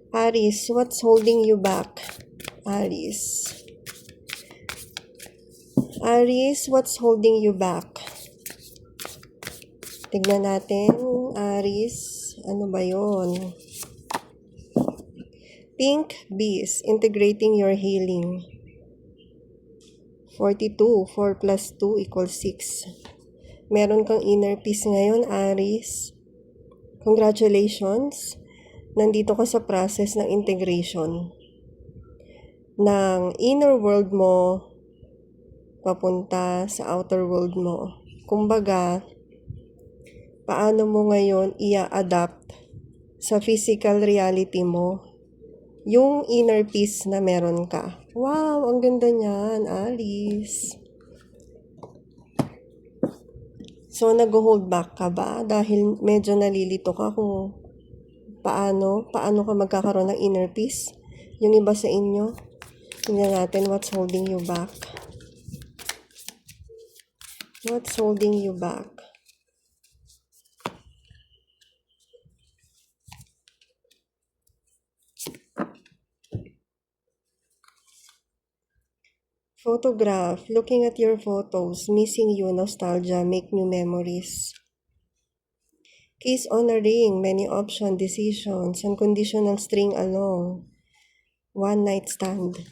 Aries, what's holding you back? Aries. Aries, what's holding you back? Tignan natin, Aries. Ano ba yon? Pink Bees, integrating your healing. 42, 4 plus 2 equals 6. Meron kang inner peace ngayon, Aries. Congratulations! Nandito ka sa process ng integration ng inner world mo papunta sa outer world mo. Kumbaga, paano mo ngayon i-adapt sa physical reality mo yung inner peace na meron ka. Wow, ang ganda niyan, Alice. So, nag-hold back ka ba? Dahil medyo nalilito ka kung paano ka magkakaroon ng inner peace. Yung iba sa inyo, tingnan natin what's holding you back. What's holding you back? Photograph. Looking at your photos. Missing you. Nostalgia. Make new memories. Kiss on a ring. Many option. Decisions. Unconditional string along. One night stand.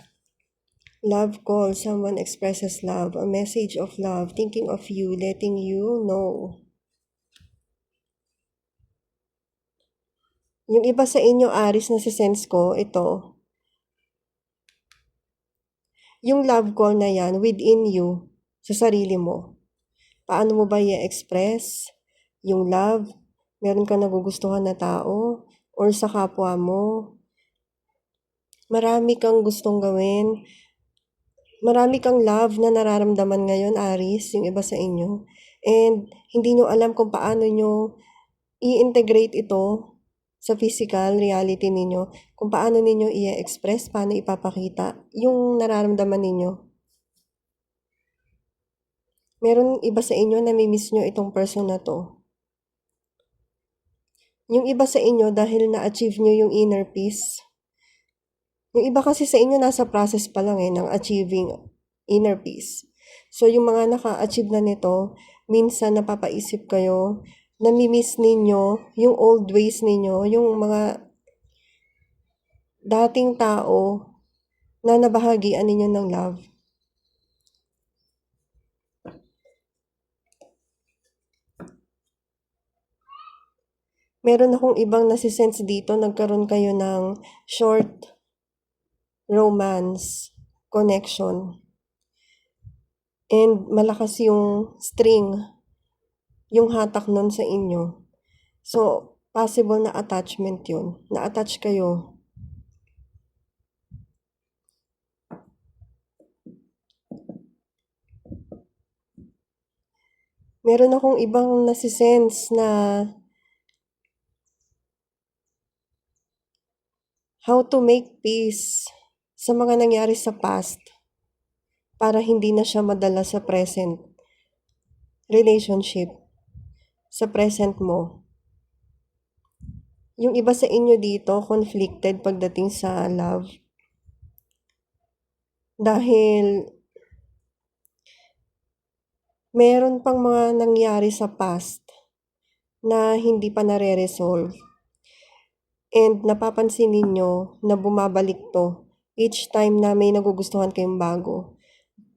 Love call. Someone expresses love. A message of love. Thinking of you. Letting you know. Yung iba sa inyo, Aries, na sense ko, ito. Yung love call na yan, within you, sa sarili mo. Paano mo ba i-express yung love? Meron ka nagugustuhan na tao? Or sa kapwa mo? Marami kang gustong gawin. Marami kang love na nararamdaman ngayon, Aries, yung iba sa inyo. And hindi nyo alam kung paano nyo i-integrate ito sa physical reality ninyo. Kung paano ninyo i-express, paano ipapakita yung nararamdaman ninyo. Meron iba sa inyo na miss nyo itong person na to. Yung iba sa inyo dahil na-achieve nyo yung inner peace. Yung iba kasi sa inyo nasa process pa lang ng achieving inner peace. So yung mga naka-achieve na nito, minsan napapaisip kayo, nami-miss ninyo yung old ways ninyo, yung mga dating tao na nabahagian ninyo ng love. Meron akong ibang nasisense dito, nagkaroon kayo ng short romance connection. And malakas yung string, yung hatak nun sa inyo. So, possible na attachment yun. Na-attach kayo. Meron akong ibang nasisense na how to make peace sa mga nangyari sa past para hindi na siya madala sa present relationship, sa present mo. Yung iba sa inyo dito, conflicted pagdating sa love. Dahil meron pang mga nangyari sa past na hindi pa nare-resolve. And napapansin ninyo na bumabalik to each time na may nagugustuhan kayong bago.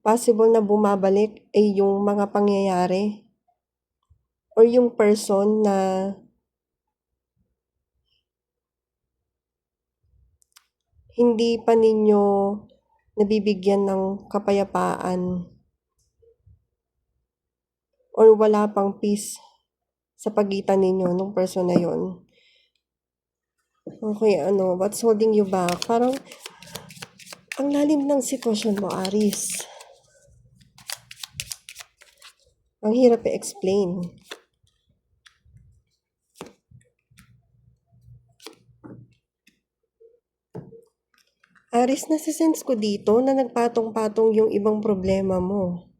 Possible na bumabalik ay yung mga pangyayari or yung person na hindi pa ninyo nabibigyan ng kapayapaan or wala pang peace sa pagitan ninyo nung person na yon. Okay, what's holding you back? Parang ang lalim ng sitwasyon mo, Aries. Ang hirap i-explain. Aries, nasisense ko dito na nagpatong-patong yung ibang problema mo.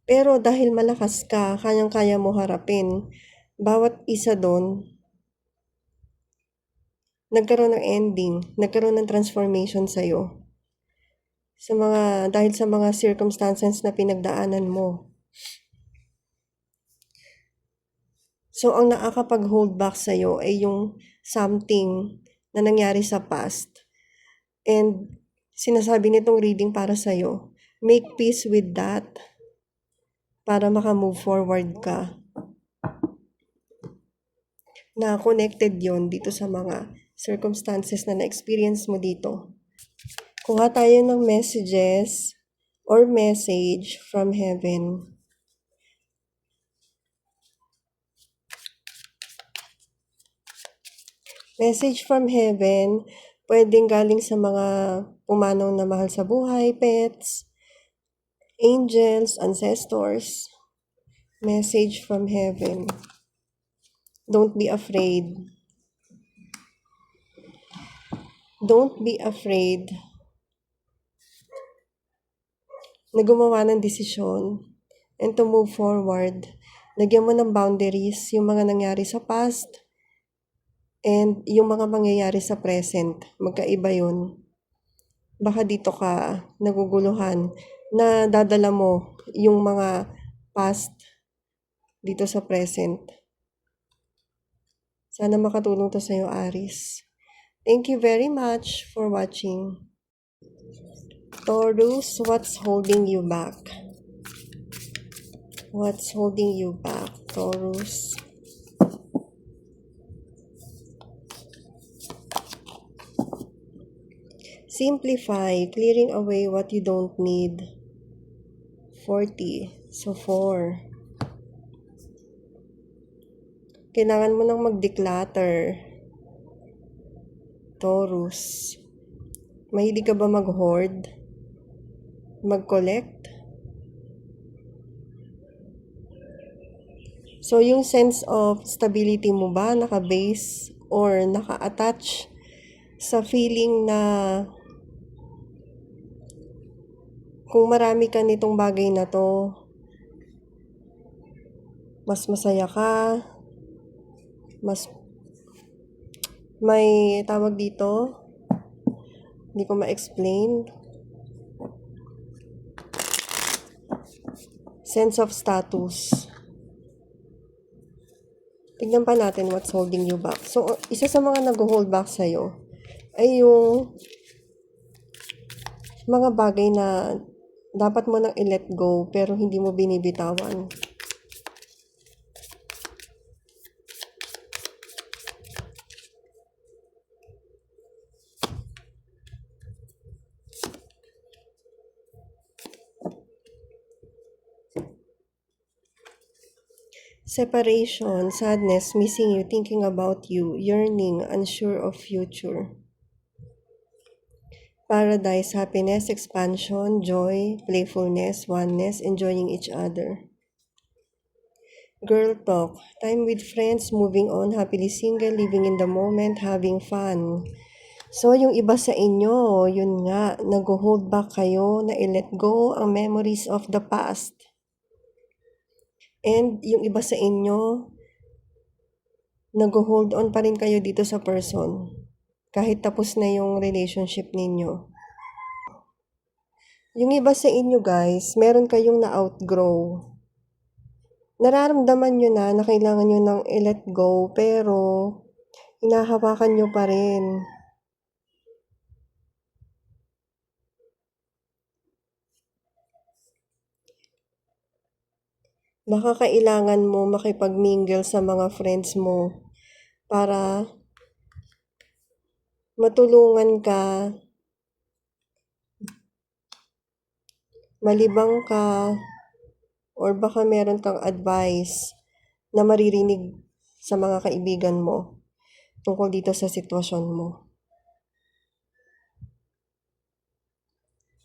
Pero dahil malakas ka, kayang-kaya mo harapin bawat isa doon. nagkaroon ng ending, nagkaroon ng transformation sa'yo. Dahil sa mga circumstances na pinagdaanan mo. So, ang nakakapag-hold back sa'yo ay yung something na nangyari sa past. And sinasabi nitong reading para sa'yo, make peace with that para maka-move forward ka. Na connected yon dito sa mga circumstances na na-experience mo dito. Kuha tayo ng messages or message from heaven. Message from heaven, pwedeng galing sa mga pumanaw na mahal sa buhay, pets, angels, ancestors. Message from heaven. Don't be afraid. Don't be afraid na gumawa ng desisyon and to move forward. Lagyan mo ng boundaries yung mga nangyari sa past and yung mga mangyayari sa present. Magkaiba yun. Baka dito ka naguguluhan na dadala mo yung mga past dito sa present. Sana makatulong to sa'yo, Aries. Thank you very much for watching. Taurus, what's holding you back? What's holding you back, Taurus? Simplify, clearing away what you don't need. 40. So, 4. Kailangan mo nang mag-declutter. Taurus. Mahilig ka ba mag-hoard? Mag-collect? So, yung sense of stability mo ba naka-base or naka-attach sa feeling na kung marami ka nitong bagay na to, mas masaya ka, mas may tawag dito, hindi ko ma-explain. Sense of status. Tignan pa natin what's holding you back. So, isa sa mga nag-hold back sa'yo ay yung mga bagay na dapat mo nang i-let go pero hindi mo binibitawan. Separation, sadness, missing you, thinking about you, yearning, unsure of future. Paradise, happiness, expansion, joy, playfulness, oneness, enjoying each other. Girl talk, time with friends, moving on, happily single, living in the moment, having fun. So, yung iba sa inyo, yun nga, nag-hold back kayo na i-let go ang memories of the past. And yung iba sa inyo, nag-hold on pa rin kayo dito sa person. Kahit tapos na yung relationship ninyo. Yung iba sa inyo guys, meron kayong na-outgrow. Nararamdaman nyo na kailangan nyo nang i-let go, pero hinahawakan nyo pa rin. Baka kailangan mo makipag-mingle sa mga friends mo para matulungan ka, malibang ka, or baka meron kang advice na maririnig sa mga kaibigan mo tungkol dito sa sitwasyon mo.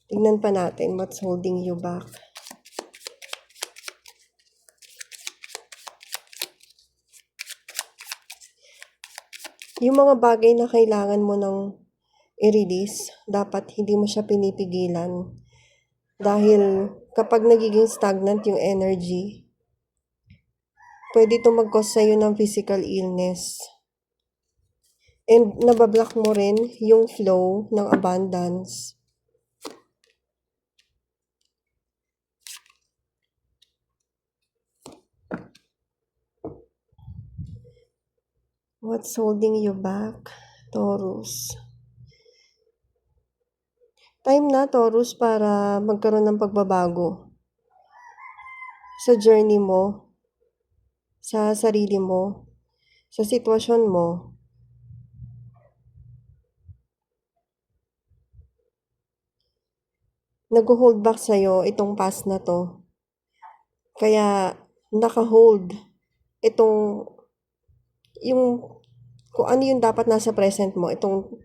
Tingnan pa natin what's holding you back. Yung mga bagay na kailangan mo nang i-release, dapat hindi mo siya pinipigilan. Dahil kapag nagiging stagnant yung energy, pwede ito mag-cause sa'yo ng physical illness. And nabablock mo rin yung flow ng abundance. What's holding you back, Taurus? Time na, Taurus, para magkaroon ng pagbabago sa journey mo, sa sarili mo, sa sitwasyon mo. Nag-hold back sa'yo itong past na to. Kaya naka-hold itong yung kung ano yung dapat nasa present mo, itong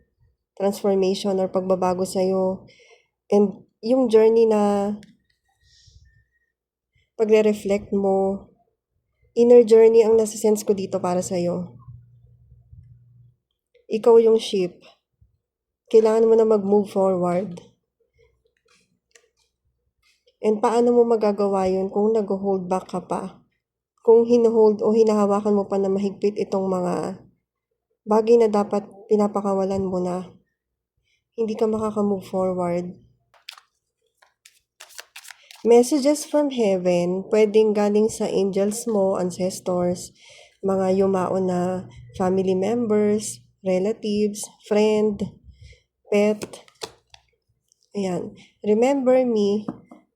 transformation or pagbabago sa'yo. And yung journey na pagre-reflect mo, inner journey ang nasa-sense ko dito para sa'yo. Ikaw yung ship. Kailangan mo na mag-move forward. And paano mo magagawa yun kung nag-hold back ka pa? Kung hinahold o hinahawakan mo pa na mahigpit itong mga bagay na dapat pinapakawalan mo na, hindi ka makaka-move forward. Messages from heaven, pwedeng galing sa angels mo, ancestors, mga yumao na family members, relatives, friend, pet. Ayan. Remember me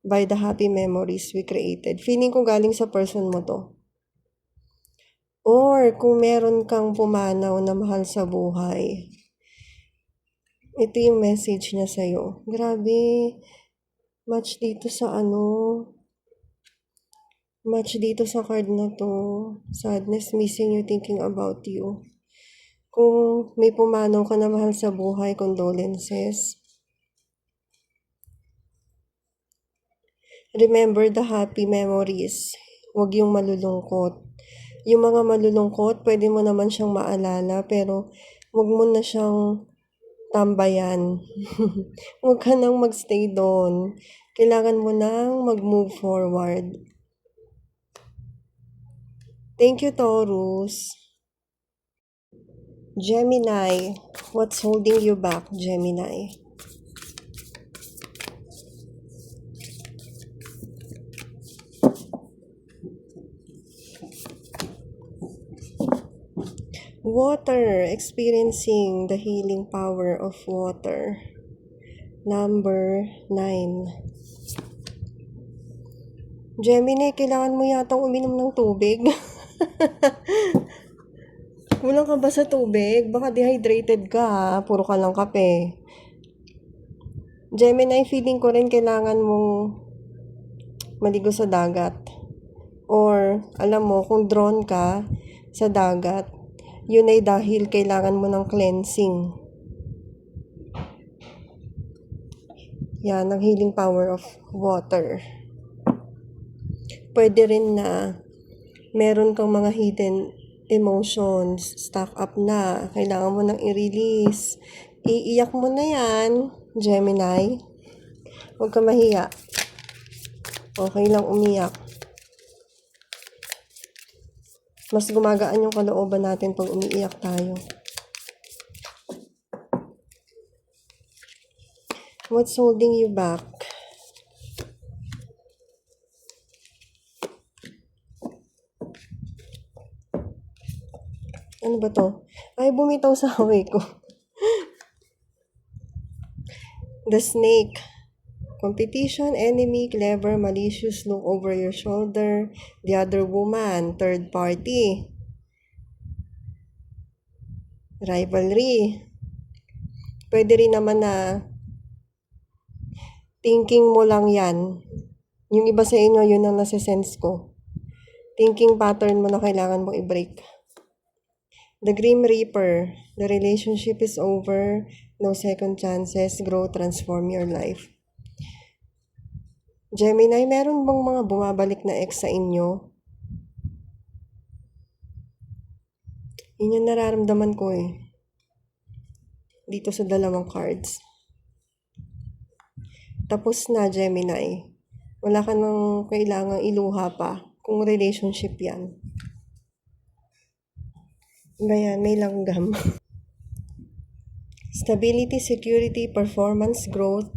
by the happy memories we created. Feeling ko galing sa person mo to. Or kung meron kang pumanaw na mahal sa buhay, ito yung message niya sa'yo. Grabe, match dito sa match dito sa card na to. Sadness, missing you, thinking about you. Kung may pumanaw ka na mahal sa buhay, condolences. Remember the happy memories. Huwag yung malulungkot. Yung mga malulungkot, pwede mo naman siyang maalala, pero huwag mo na siyang tambayan. Huwag ka nang magstay doon. Kailangan mo nang mag-move forward. Thank you, Taurus. Gemini, what's holding you back, Gemini? Water, experiencing the healing power of water. Number 9. Gemini, kailangan mo yata uminom ng tubig. Kulang ka ba sa tubig? Baka dehydrated ka, puro ka lang kape. Gemini, feeling ko rin kailangan mong maligo sa dagat. Or, alam mo, kung drawn ka sa dagat, yun ay dahil kailangan mo ng cleansing. Yan, ang healing power of water. Pwede rin na meron kang mga hidden emotions, stuck up na, kailangan mo nang i-release. Iiyak mo na yan, Gemini. Huwag ka mahiya. Okay lang umiyak. Mas gumagaan yung kalooban natin pag umiiyak tayo. What's holding you back? Ano ba to? Ay, bumitaw sa haway ko. The snake. Competition, enemy, clever, malicious, look over your shoulder. The other woman, third party. Rivalry. Pwede rin naman na thinking mo lang yan. Yung iba sa inyo, yun ang nasa-sense ko. Thinking pattern mo na kailangan mong i-break. The Grim Reaper. The relationship is over. No second chances. Grow, transform your life. Gemini, meron bang mga bumabalik na ex sa inyo? Yun yung nararamdaman ko eh. Dito sa dalawang cards. Tapos na, Gemini. Wala ka nang kailangang iluha pa kung relationship yan. Ba yan, may langgam. Stability, security, performance, growth,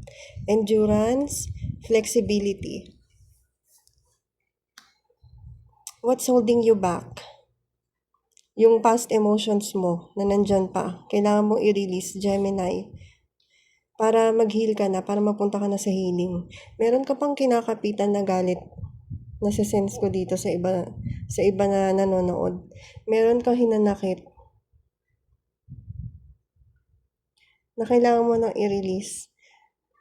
endurance, flexibility. What's holding you back? Yung past emotions mo na nandyan pa, kailangan mong i-release, Gemini, para mag-heal ka na, para mapunta ka na sa healing. Meron ka pang kinakapitan na galit, nasisense ko dito sa iba na nanonood. Meron kang hinanakit na kailangan mo nang i-release.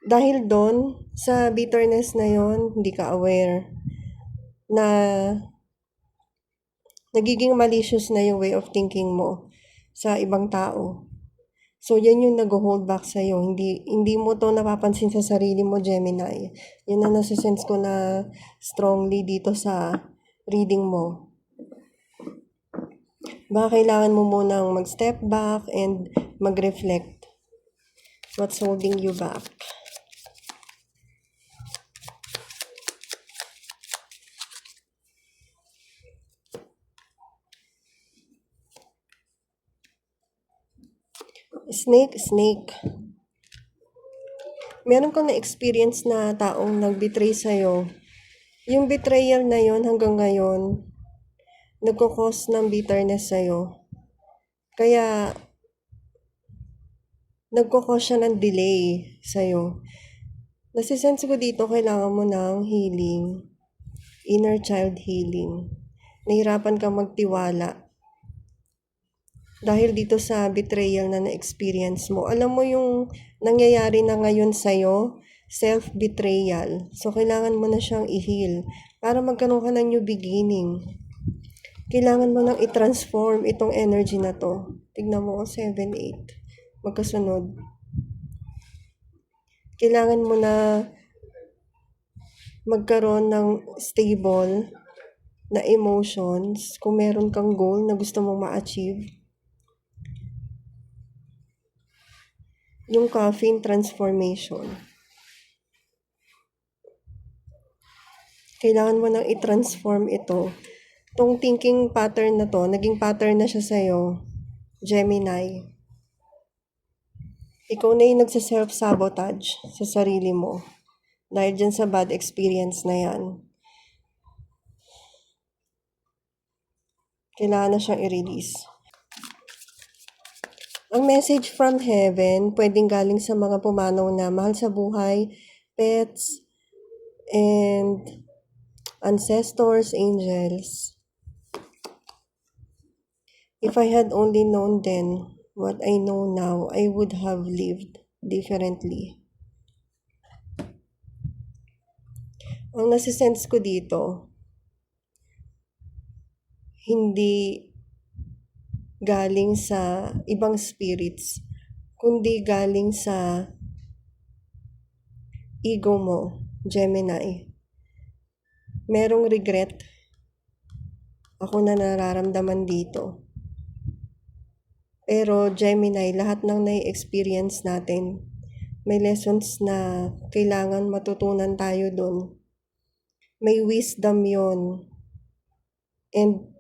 Dahil doon, sa bitterness na yon, hindi ka aware na nagiging malicious na yung way of thinking mo sa ibang tao. So, yan yung nag-hold back sa'yo. Hindi mo to napapansin sa sarili mo, Gemini. Yun na nasisense ko na strongly dito sa reading mo. Baka kailangan mo munang mag-step back and mag-reflect. What's holding you back? Snake. Meron kang na-experience na taong nag-betray sa'yo. Yung betrayal na yon hanggang ngayon, nagkukos ng bitterness sa'yo. Kaya, nagkukos siya ng delay sa'yo. Nasisense ko dito, kailangan mo ng healing. Inner child healing. Nahirapan kang magtiwala. Dahil dito sa betrayal na na-experience mo. Alam mo yung nangyayari na ngayon sa'yo, self-betrayal. So, kailangan mo na siyang i-heal para magkaroon ka ng new beginning. Kailangan mo nang i-transform itong energy na to. Tignan mo, 7, 8. Magkasunod. Kailangan mo na magkaroon ng stable na emotions kung meron kang goal na gusto mong ma-achieve. Yung caffeine transformation. Kailangan mo nang i-transform ito. Tong thinking pattern na to, naging pattern na siya sa'yo, Gemini. Ikaw na yung nagsa-self-sabotage sa sarili mo. Dahil dyan sa bad experience na yan. Kailangan na siyang i-release. Ang message from heaven, pwedeng galing sa mga pumanaw na mahal sa buhay, pets, and ancestors, angels. If I had only known then what I know now, I would have lived differently. Ang nasisense ko dito, hindi galing sa ibang spirits, kundi galing sa ego mo, Gemini. Merong regret ako na nararamdaman dito. Pero Gemini, lahat ng na-experience natin, may lessons na kailangan matutunan tayo dun. May wisdom yon. And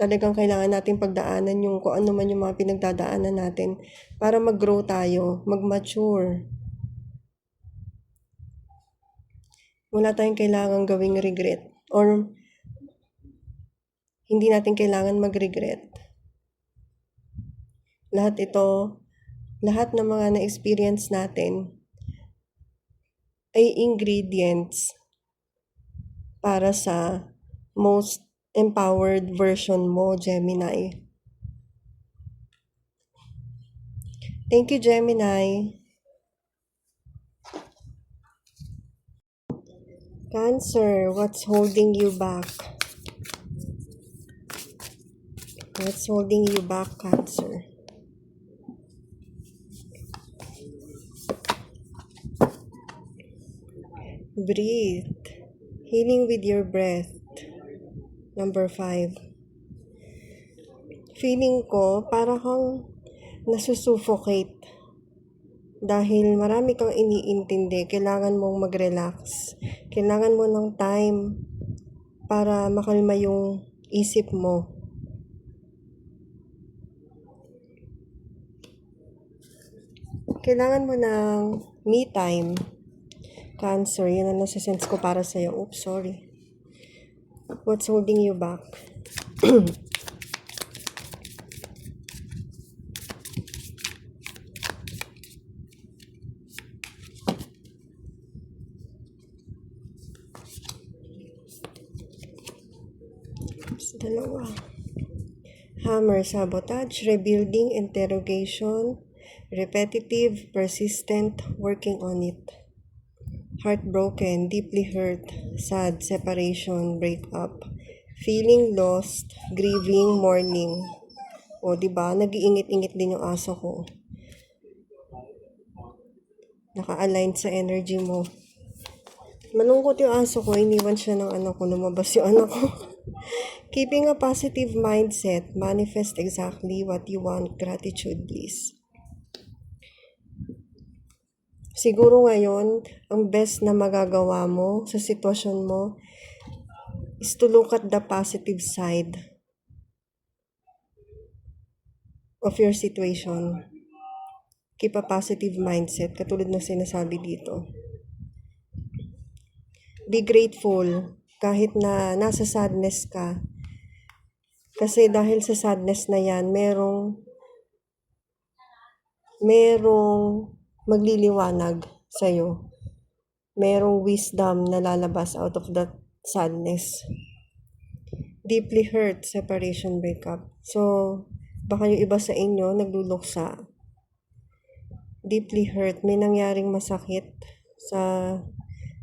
talagang kailangan natin pagdaanan yung kung ano man yung mga pinagdadaanan natin para mag-grow tayo, mag-mature. Wala tayong kailangan gawing regret or hindi natin kailangan mag-regret. Lahat ng mga na-experience natin ay ingredients para sa most empowered version mo, Gemini. Thank you, Gemini. Cancer, what's holding you back? What's holding you back, Cancer? Breathe. Healing with your breath. Number 5. Feeling ko para kang nasusuffocate dahil marami kang iniintindi. Kailangan mong mag-relax. Kailangan mo ng time para makalma yung isip mo. Kailangan mo ng me time. Cancer, yun ang nasa-sense ko para sa'yo. Oops, sorry. What's holding you back? Oops, dalawa. Hammer, sabotage, rebuilding, interrogation, repetitive, persistent, working on it. Heartbroken, deeply hurt, sad, separation, breakup, feeling lost, grieving, mourning. O, diba? Nag-iingit-ingit din yung aso ko. Naka-align sa energy mo. Malungkot yung aso ko, iniwan siya ng anak ko, lumabas yung anak ko. Keeping a positive mindset, manifest exactly what you want, gratitude, please. Siguro ngayon, ang best na magagawa mo sa sitwasyon mo is to look at the positive side of your situation. Keep a positive mindset, katulad ng sinasabi dito. Be grateful kahit na nasa sadness ka. Kasi dahil sa sadness na yan, merong magliliwanag sa'yo. Merong wisdom na lalabas out of that sadness. Deeply hurt, separation, breakup. So, baka yung iba sa inyo nagluluksa. Deeply hurt, may nangyaring masakit sa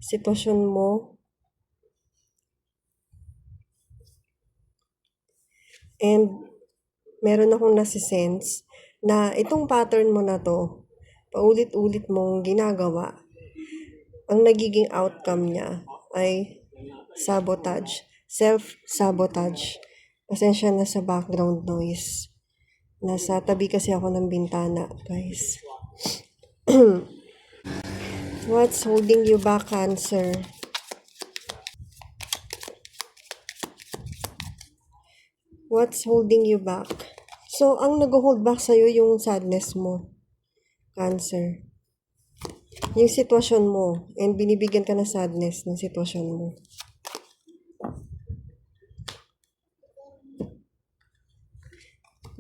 sitwasyon mo. And meron akong nasisense na itong pattern mo na to, paulit-ulit mong ginagawa, ang nagiging outcome niya ay sabotage, self-sabotage. Pasensya na sa background noise. Nasa tabi kasi ako ng bintana, guys. What's holding you back, Cancer? What's holding you back? So, ang nag-hold back sa'yo yung sadness mo, Cancer. Yung sitwasyon mo, and binibigyan ka ng sadness ng sitwasyon mo.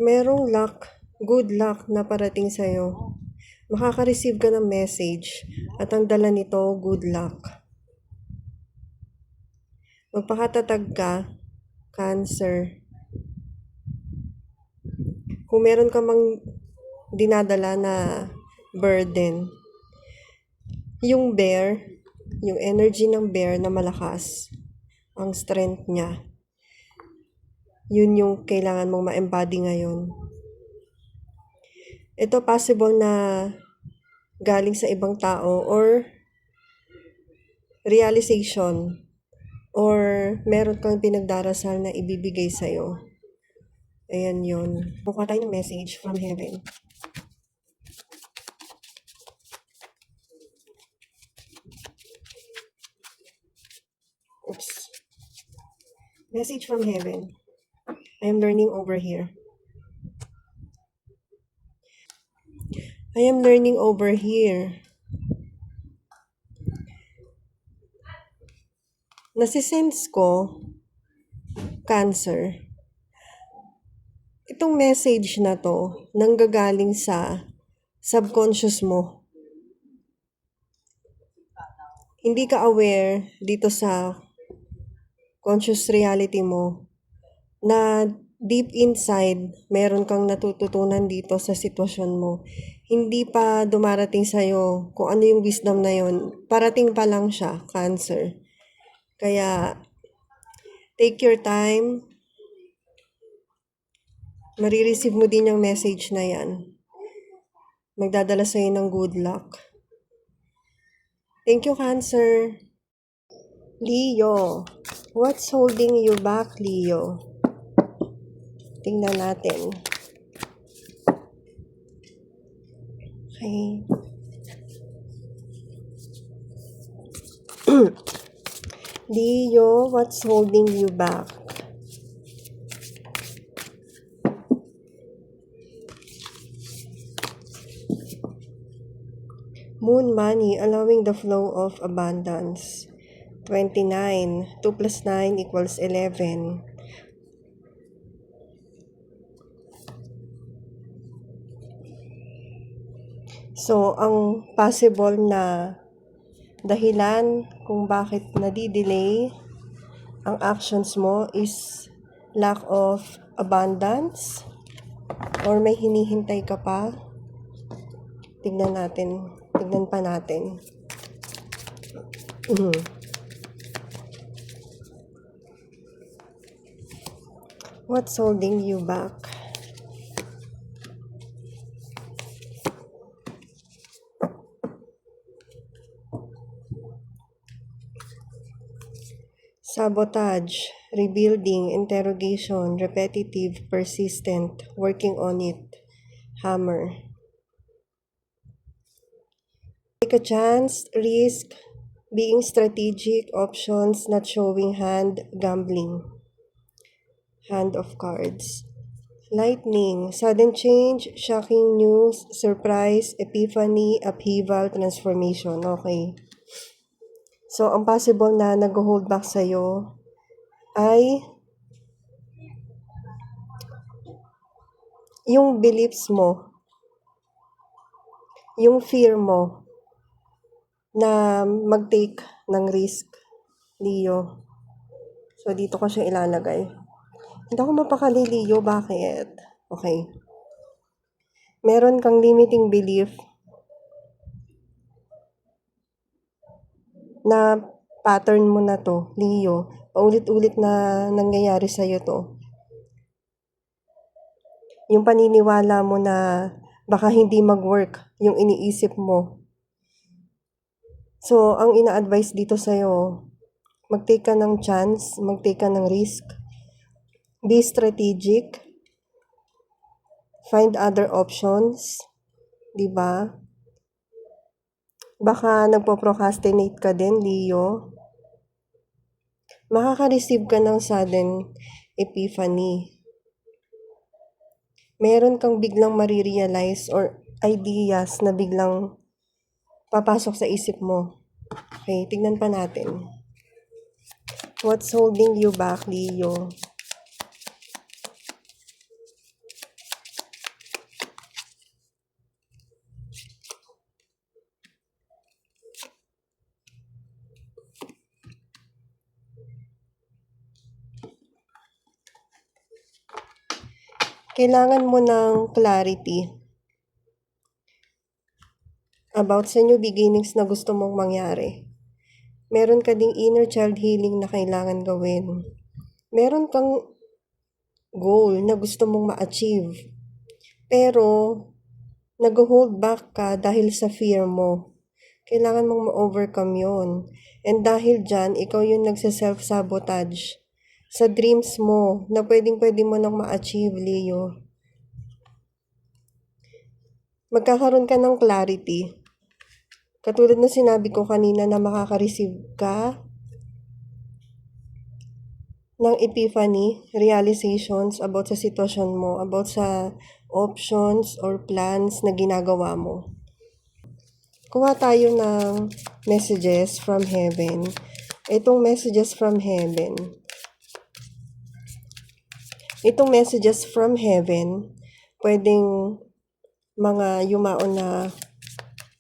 Merong luck, good luck na parating sa'yo. Makaka-receive ka ng message at ang dala nito, good luck. Magpakatatag ka, Cancer. Kung meron ka mang dinadala na burden, yung bear, yung energy ng bear na malakas, ang strength niya, yun yung kailangan mong ma-embody ngayon. Ito possible na galing sa ibang tao or realization or meron kang pinagdarasal na ibibigay sa'yo. Ayan yun. Buka tayo ng message from heaven. Oops. Message from heaven. I am learning over here. I am learning over here. Nasisense ko, Cancer, itong message na to nanggagaling sa subconscious mo. Hindi ka aware dito sa conscious reality mo na deep inside meron kang natututunan dito sa sitwasyon mo. Hindi pa dumarating sa'yo kung ano yung wisdom na yon. Parating pa lang siya, Cancer. Kaya, take your time. Marireceive mo din yung message na yan. Magdadala sa'yo ng good luck. Thank you, Cancer. Leo. What's holding you back, Leo? Tingnan natin. Okay. Leo, what's holding you back? Moon money, allowing the flow of abundance. 29. 2 plus 9 equals 11. So, ang possible na dahilan kung bakit nadidelay ang actions mo is lack of abundance or may hinihintay ka pa. Tignan pa natin. What's holding you back? Sabotage, rebuilding, interrogation, repetitive, persistent, working on it, hammer. Take a chance, risk, being strategic, options, not showing hand, gambling. Hand of cards. Lightning, sudden change, shocking news, surprise, epiphany, upheaval, transformation. Okay. So, ang possible na nag-hold back sa'yo ay yung beliefs mo, yung fear mo na mag-take ng risk, Leo. So, dito ko siya ilalagay. Hindi ako mapakali, Leo. Bakit? Okay. Meron kang limiting belief na pattern mo na to, Leo. Paulit-ulit na nangyayari sa'yo to. Yung paniniwala mo na baka hindi mag-work yung iniisip mo. So, ang ina-advise dito sa'yo, mag-take ka ng chance, mag-take ka ng risk, be strategic, find other options, di ba? Baka nagpo-procrastinate ka din, Leo. Makaka-receive ka ng sudden epiphany. Meron kang biglang marirealize or ideas na biglang papasok sa isip mo. Okay, tignan pa natin. What's holding you back, Leo? Kailangan mo ng clarity about sa new beginnings na gusto mong mangyari. Meron ka ding inner child healing na kailangan gawin. Meron kang goal na gusto mong ma-achieve. Pero, nag-hold back ka dahil sa fear mo. Kailangan mong ma-overcome yun. And dahil dyan, ikaw yung nagsa-self-sabotage sa dreams mo na pwedeng-pwede mo nang ma-achieve, Leo. Magkakaroon ka ng clarity. Katulad na sinabi ko kanina na makaka-receive ka ng epiphany, realizations about sa sitwasyon mo, about sa options or plans na ginagawa mo. Kuha tayo ng messages from heaven. Itong messages from heaven. Itong messages from heaven, pwedeng mga yumaon na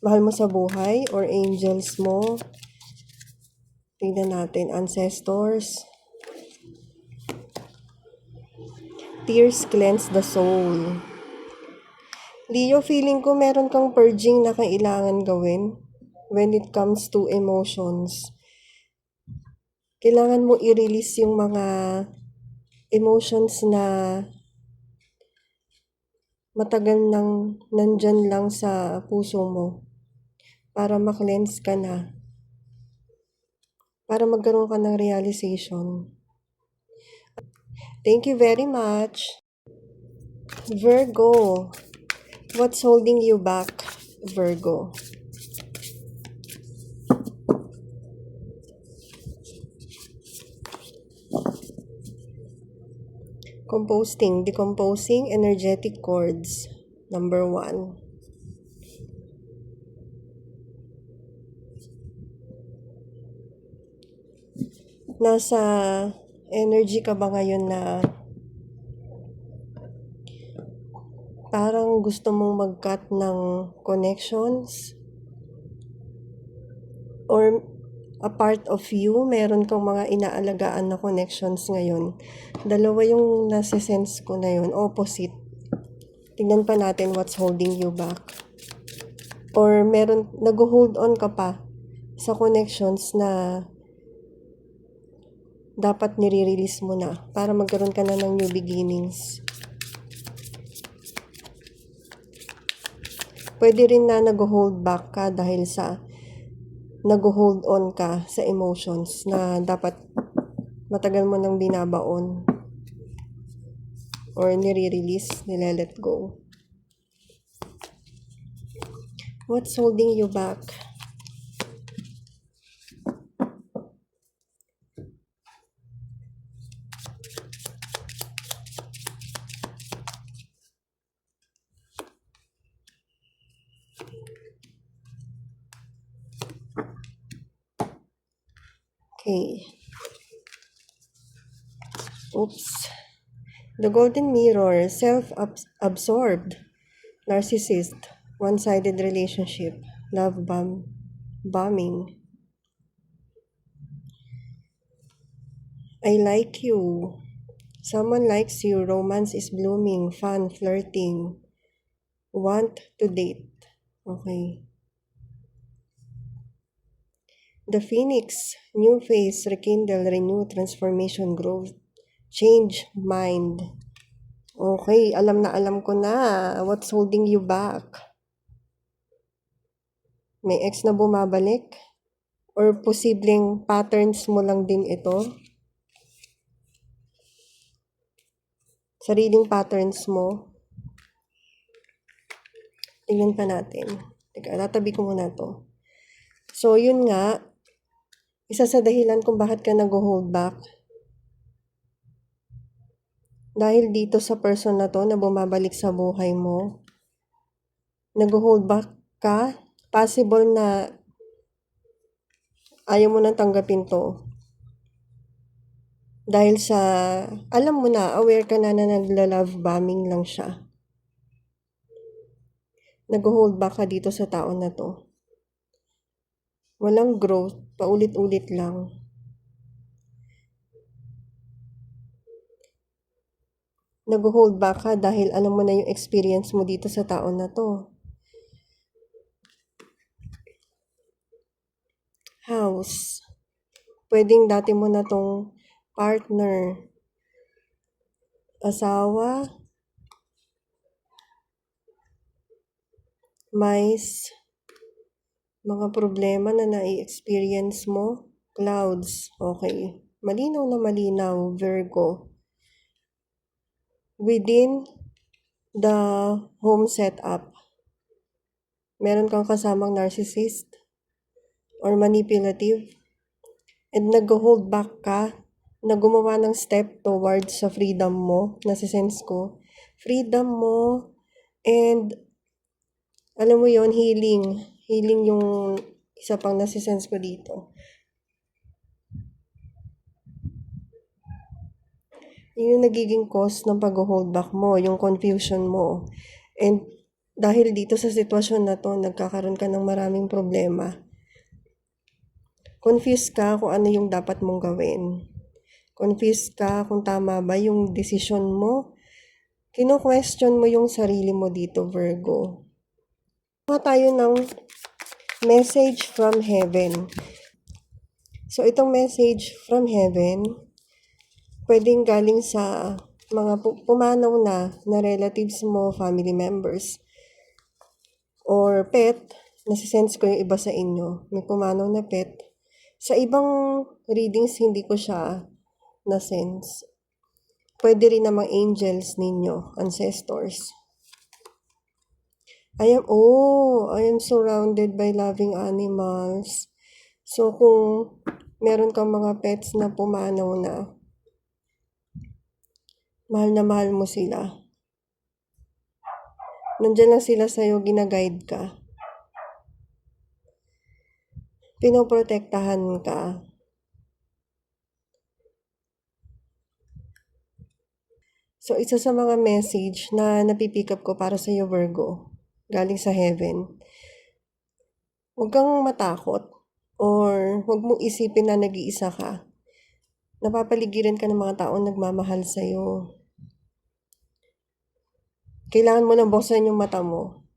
mahal mo sa buhay or angels mo. Tingnan natin, ancestors. Tears cleanse the soul. Leo, feeling ko meron kang purging na kailangan gawin when it comes to emotions. Kailangan mo i-release yung mga emotions na matagal nang nandyan lang sa puso mo para ma-cleanse ka na, para magkaroon ka ng realization. Thank you very much. Virgo, what's holding you back, Virgo? Composting, decomposing, energetic cords. Number 1. Nasa energy ka ba ngayon na parang gusto mong mag-cut ng connections? Or a part of you, meron kang mga inaalagaan na connections ngayon. Dalawa yung nasa-sense ko na yun, opposite. Tingnan pa natin what's holding you back. Or meron, nag-hold on ka pa sa connections na dapat nire-release mo na para magkaroon ka na ng new beginnings. Pwede rin na nag-hold back ka dahil sa nag-hold on ka sa emotions na dapat matagal mo nang binabaon or nire-release, nile-let go. What's holding you back? Okay. Oops. The Golden Mirror, self-absorbed, narcissist, one-sided relationship, bombing. I like you. Someone likes you. Romance is blooming. Fun, flirting. Want to date. Okay. The Phoenix, new phase, rekindle, renew, transformation, growth, change, mind. Okay, alam na alam ko na. What's holding you back? May ex na bumabalik? Or posibleng patterns mo lang din ito? Sariling patterns mo? Tingnan pa natin. Teka, tatabi ko muna to. So, yun nga, isa sa dahilan kung bakit ka nag-hold back. Dahil dito sa person na to na bumabalik sa buhay mo, nag-hold back ka, possible na ayaw mo nang tanggapin to. Dahil sa, alam mo na, aware ka na nagla-love bombing lang siya. Nag-hold back ka dito sa tao na to. Walang growth, paulit-ulit lang. Nag-hold back ka dahil alam mo na yung experience mo dito sa tao na to. House. Pwedeng dati mo na tong partner, asawa, mice, mga problema na nai-experience mo, clouds. Okay. Malinaw na malinaw, Virgo. Within the home setup, meron kang kasamang narcissist or manipulative and nag-hold back ka na gumawa ng step towards sa freedom mo, nasisense ko. Freedom mo and alam mo yon, healing. Healing yung isa pang nasisense ko dito. Yung nagiging cause ng pag-hold back mo, yung confusion mo. And dahil dito sa sitwasyon na to, nagkakaroon ka ng maraming problema. Confused ka kung ano yung dapat mong gawin. Confused ka kung tama ba yung desisyon mo. Kino-question mo yung sarili mo dito, Virgo. Kuha tayo ng message from heaven. So, itong message from heaven, pwedeng galing sa mga pumanaw na relatives mo, family members, or pet. Nasisense ko yung iba sa inyo. May pumanaw na pet. Sa ibang readings, hindi ko siya na-sense. Pwede rin namang angels ninyo, ancestors. I am surrounded by loving animals. So, kung meron kang mga pets na pumanaw na mahal mo sila. Nandiyan lang sila sa'yo, ginaguide ka. Pinoprotektahan ka. So, isa sa mga message na napipick up ko para sa iyo, Virgo, galing sa heaven, huwag kang matakot or huwag mong isipin na nag-iisa ka. Napapaligiran ka ng mga taong nagmamahal sa iyo. Kailangan mo nang buksan yung mata mo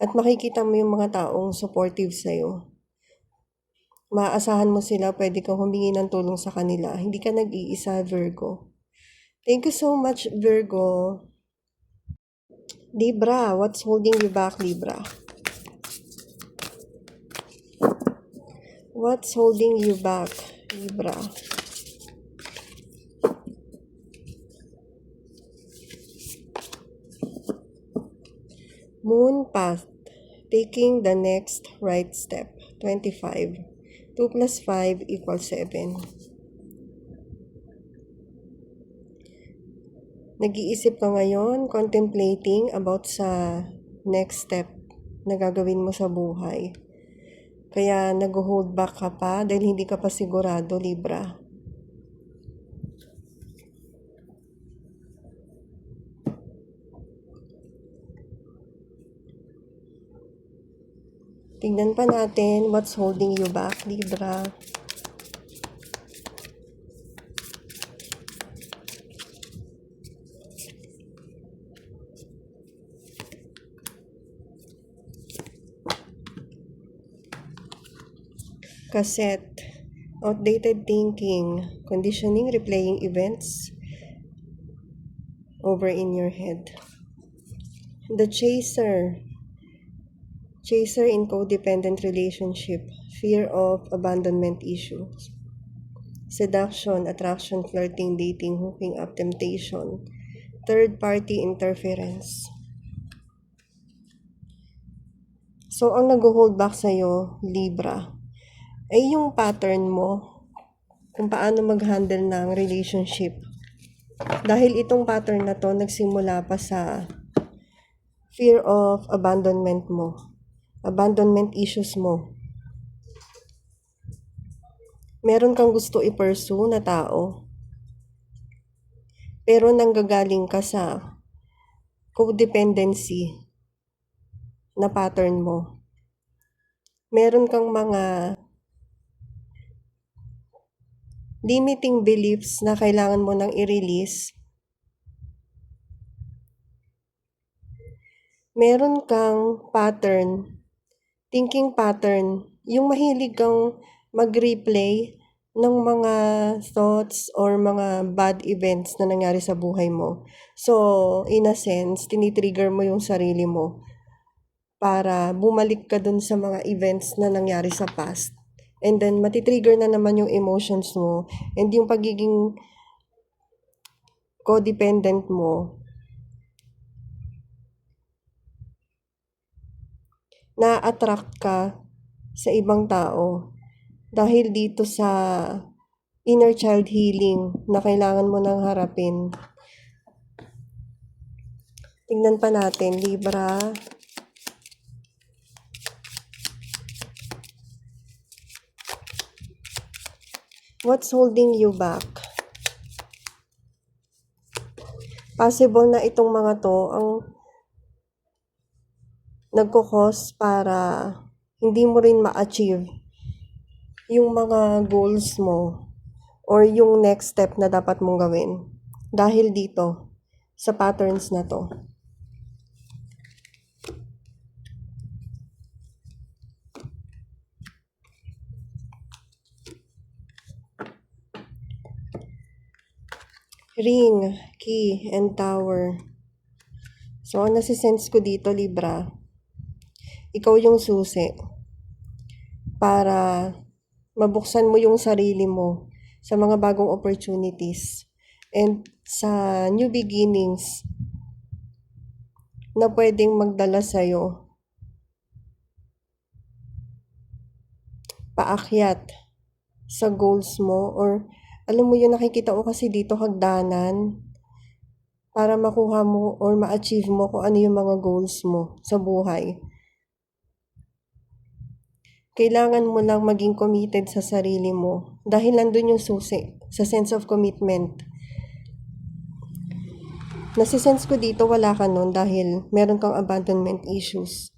at makikita mo yung mga taong supportive sa iyo. Maaasahan mo sila, pwede kang humingi ng tulong sa kanila. Hindi ka nag-iisa, Virgo. Thank you so much, Virgo. Libra, what's holding you back, Libra? What's holding you back, Libra? Moon path, taking the next right step, 25. 2 plus 5 equals 7. Nag-iisip ka ngayon, contemplating about sa next step na gagawin mo sa buhay. Kaya nag-hold back ka pa dahil hindi ka pa sigurado, Libra. Tingnan pa natin what's holding you back, Libra. Cassette, outdated thinking, conditioning, replaying events over in your head. The chaser in codependent relationship, fear of abandonment issues, seduction, attraction, flirting, dating, hooking up, temptation, third-party interference. So, ang nag-hold back sa'yo, Libra, ay yung pattern mo kung paano mag-handle ng relationship. Dahil itong pattern na to nagsimula pa sa fear of abandonment mo, abandonment issues mo. Meron kang gusto i-pursue na tao, pero nanggagaling ka sa codependency na pattern mo. Meron kang mga limiting beliefs na kailangan mo nang i-release. Meron kang pattern, thinking pattern, yung mahilig kang mag-replay ng mga thoughts or mga bad events na nangyari sa buhay mo. So, in a sense, tinitrigger mo yung sarili mo para bumalik ka dun sa mga events na nangyari sa past. And then, matitrigger na naman yung emotions mo and yung pagiging codependent mo, na-attract ka sa ibang tao dahil dito sa inner child healing na kailangan mo nang harapin. Tingnan pa natin, Libra. What's holding you back? Possible na itong mga to ang nagkukos para hindi mo rin ma-achieve yung mga goals mo or yung next step na dapat mong gawin dahil dito sa patterns na to. Ring, key, and tower. So, ang nasisense ko dito, Libra, ikaw yung susi para mabuksan mo yung sarili mo sa mga bagong opportunities and sa new beginnings na pwedeng magdala sa'yo paakyat sa goals mo or alam mo yun, nakikita ko kasi dito hagdanan para makuha mo or ma-achieve mo kung ano yung mga goals mo sa buhay. Kailangan mo lang maging committed sa sarili mo dahil nandun yung susi sa sense of commitment. Nasisense ko dito wala ka nun dahil meron kang abandonment issues.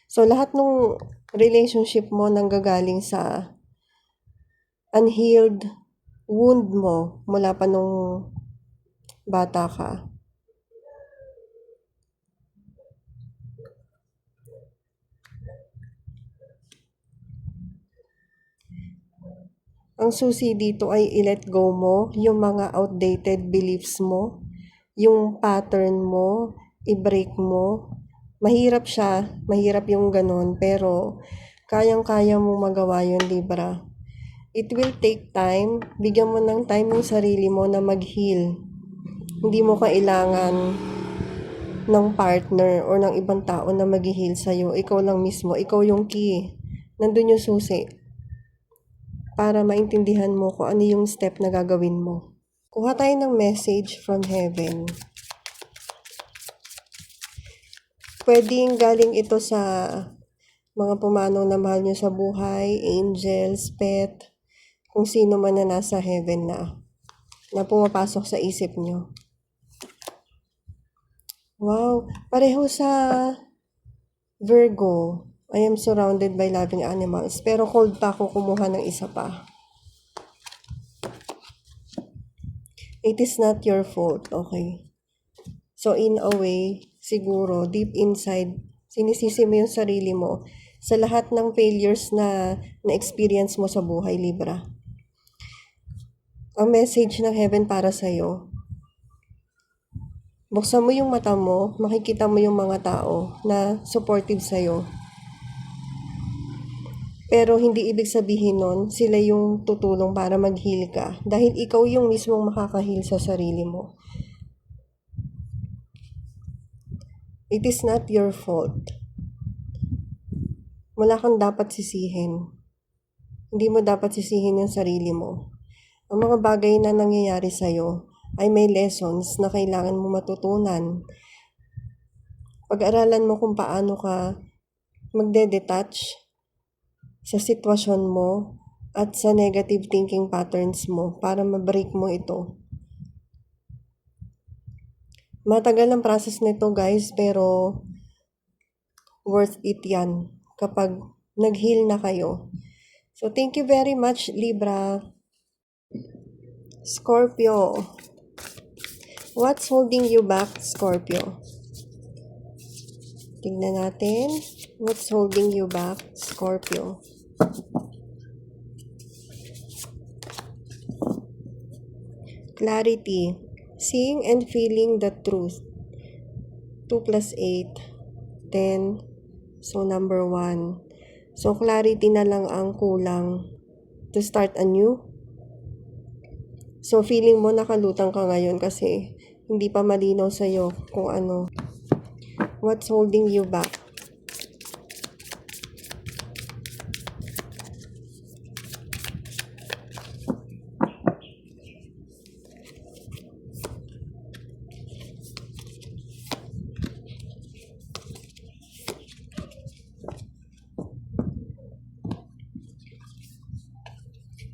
So, lahat ng relationship mo nanggagaling sa unhealed wound mo mula pa nung bata ka. Ang susi dito ay i-let go mo yung mga outdated beliefs mo, yung pattern mo, i-break mo. Mahirap siya, mahirap yung ganun, pero kayang-kaya mong magawa yun, Libra. It will take time. Bigyan mo ng time yung sarili mo na mag-heal. Hindi mo kailangan ng partner or ng ibang tao na mag-heal sa'yo. Ikaw lang mismo. Ikaw yung key. Nandun yung susi para maintindihan mo kung ano yung step na gagawin mo. Kuha tayo ng message from heaven. Pwedeng galing ito sa mga pumanong na mahal nyo sa buhay, angels, pet, kung sino man na nasa heaven na pumapasok sa isip nyo. Wow, pareho sa Virgo. I am surrounded by loving animals. Pero cold pa ako kumuha ng isa pa. It is not your fault, okay? So in a way, siguro, deep inside, sinisisi mo yung sarili mo sa lahat ng failures na na-experience mo sa buhay, Libra. Ang message ng heaven para sa'yo, buksan mo yung mata mo, makikita mo yung mga tao na supportive sa'yo. Pero hindi ibig sabihin nun, sila yung tutulong para mag-heal ka. Dahil ikaw yung mismong makaka-heal sa sarili mo. It is not your fault. Wala kang dapat sisihin. Hindi mo dapat sisihin yung sarili mo. Ang mga bagay na nangyayari sa'yo ay may lessons na kailangan mo matutunan. Pag-aralan mo kung paano ka magde-detach sa sitwasyon mo at sa negative thinking patterns mo para ma-break mo ito. Matagal ang process nito, guys, pero worth it yan kapag nag-heal na kayo. So, thank you very much, Libra. Scorpio. What's holding you back, Scorpio? Tignan natin. What's holding you back, Scorpio? Clarity. Seeing and feeling the truth. 2 plus 8. 10. So, number 1. So, clarity na lang ang kulang to start anew. So, feeling mo nakalutang ka ngayon kasi hindi pa malinaw sa'yo kung ano. What's holding you back?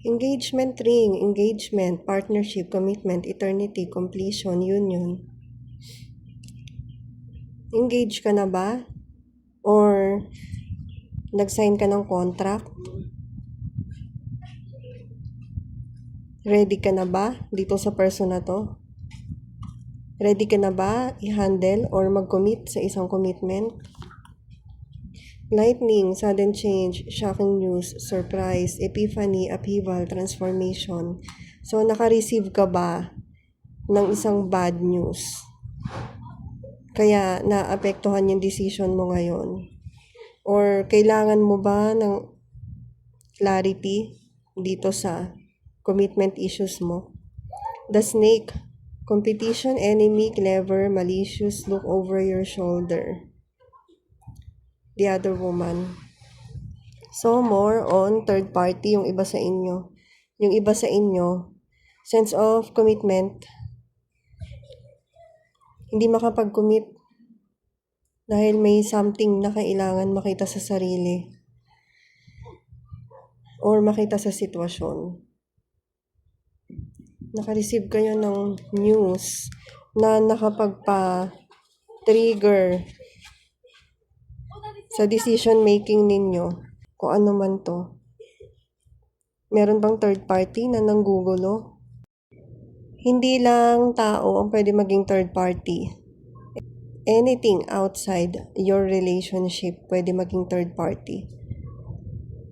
Engagement ring, engagement, partnership, commitment, eternity, completion, union. Engage ka na ba? Or nag-sign ka ng contract? Ready ka na ba dito sa person na to? Ready ka na ba i-handle or mag-commit sa isang commitment? Lightning, sudden change, shocking news, surprise, epiphany, upheaval, transformation. So, naka-receive ka ba ng isang bad news? Kaya naapektuhan yung decision mo ngayon? Or kailangan mo ba ng clarity dito sa commitment issues mo? The snake, competition, enemy, clever, malicious, look over your shoulder. The other woman. So, more on third party yung iba sa inyo. Yung iba sa inyo, sense of commitment, hindi makapag-commit dahil may something na kailangan makita sa sarili or makita sa sitwasyon. Naka-receive kayo ng news na nakapagpa-trigger sa decision making ninyo, kung ano man to. Meron bang third party na nanggugulo? Hindi lang tao ang pwede maging third party. Anything outside your relationship pwede maging third party.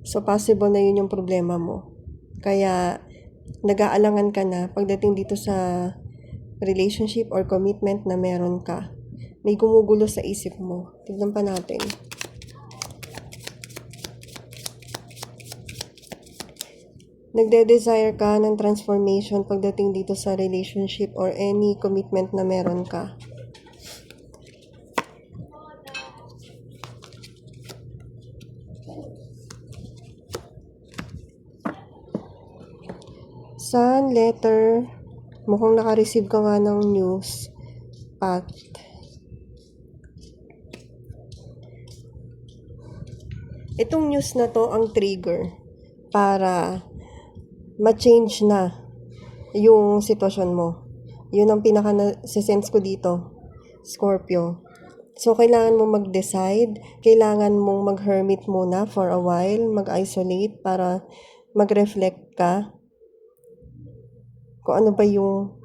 So, possible na yun yung problema mo. Kaya, nag-aalangan ka na pagdating dito sa relationship or commitment na meron ka. May gumugulo sa isip mo. Tignan pa natin. Nagde-desire ka ng transformation pagdating dito sa relationship or any commitment na meron ka. Sun, letter, mukhang naka-receive ka nga ng news, path. Itong news na to ang trigger para ma-change na yung sitwasyon mo. Yun ang pinaka-sense ko dito, Scorpio. So, kailangan mo mag-decide, kailangan mong mag-hermit muna for a while, mag-isolate para mag-reflect ka kung ano ba yung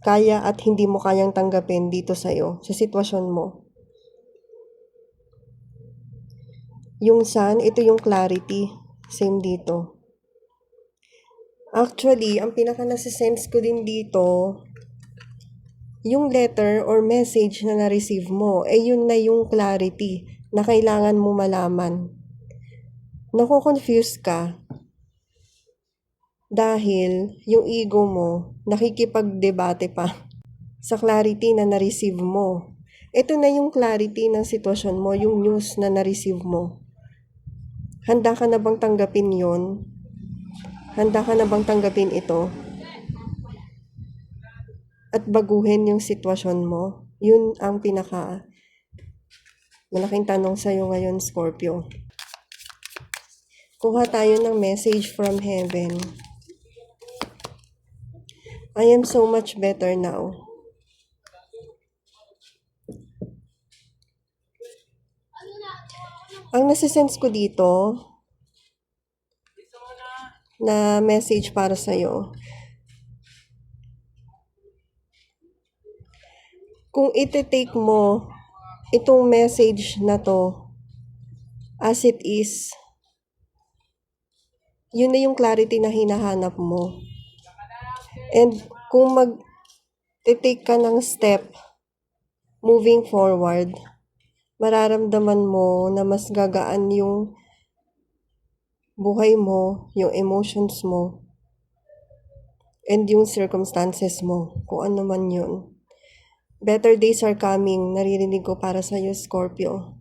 kaya at hindi mo kayang tanggapin dito sa'yo, sa sitwasyon mo. Yung sun, ito yung clarity. Same dito. Actually, ang pinaka-nasa-sense ko din dito, yung letter or message na na-receive mo, yun na yung clarity na kailangan mo malaman. Nako-confuse ka dahil yung ego mo nakikipag-debate pa sa clarity na na-receive mo. Ito na yung clarity ng sitwasyon mo, yung news na na-receive mo. Handa ka na bang tanggapin yon? Handa ka na bang tanggapin ito? At baguhin yung sitwasyon mo? Yun ang pinaka malaking tanong sa'yo ngayon, Scorpio. Kuha tayo ng message from heaven. I am so much better now. Ang nasisense ko dito na message para sa'yo, kung iti-take mo itong message na to as it is, yun na yung clarity na hinahanap mo. And kung mag-take ka ng step moving forward, mararamdaman mo na mas gagaan yung buhay mo, yung emotions mo, and yung circumstances mo, kung ano man yun. Better days are coming, naririnig ko para sa'yo, Scorpio.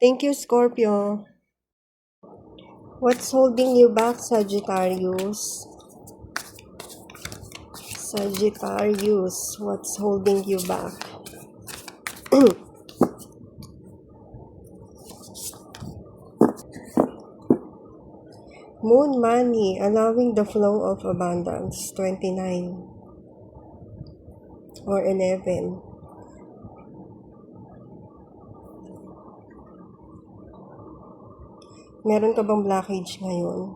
Thank you, Scorpio. What's holding you back, Sagittarius? Sagittarius, what's holding you back? Moon money, allowing the flow of abundance, 29 or 11. Meron ka bang blockage ngayon?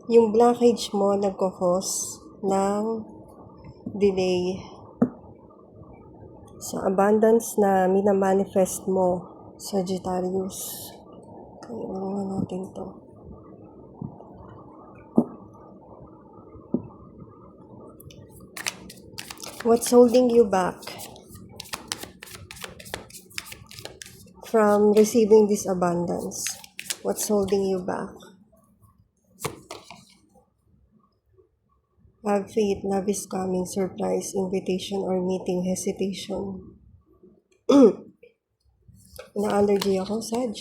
Yung blockage mo nagkakos ng delay sa abundance na minamanifest mo, Sagittarius. Kaya natin to. What's holding you back from receiving this abundance? What's holding you back? Have faith, love is coming, surprise, invitation, or meeting, hesitation. Na-allergy ako, Sag.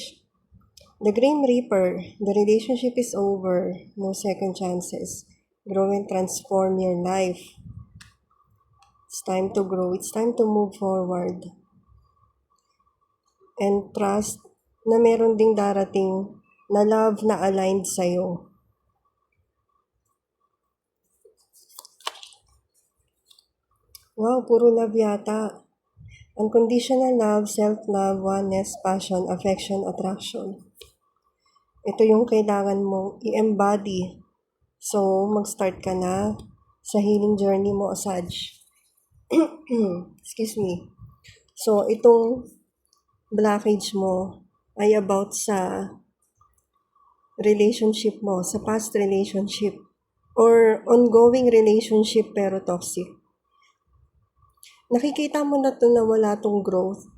The Grim Reaper, the relationship is over, no second chances. Grow and transform your life. It's time to grow, it's time to move forward. And trust na meron ding darating na love na aligned sa'yo. Wow, puro love yata. Unconditional love, self-love, oneness, passion, affection, attraction. Ito yung kailangan mong i-embody. So, mag-start ka na sa healing journey mo, Sag. Excuse me. So, itong blockage mo ay about sa relationship mo, sa past relationship, or ongoing relationship pero toxic. Nakikita mo na to na wala tong growth,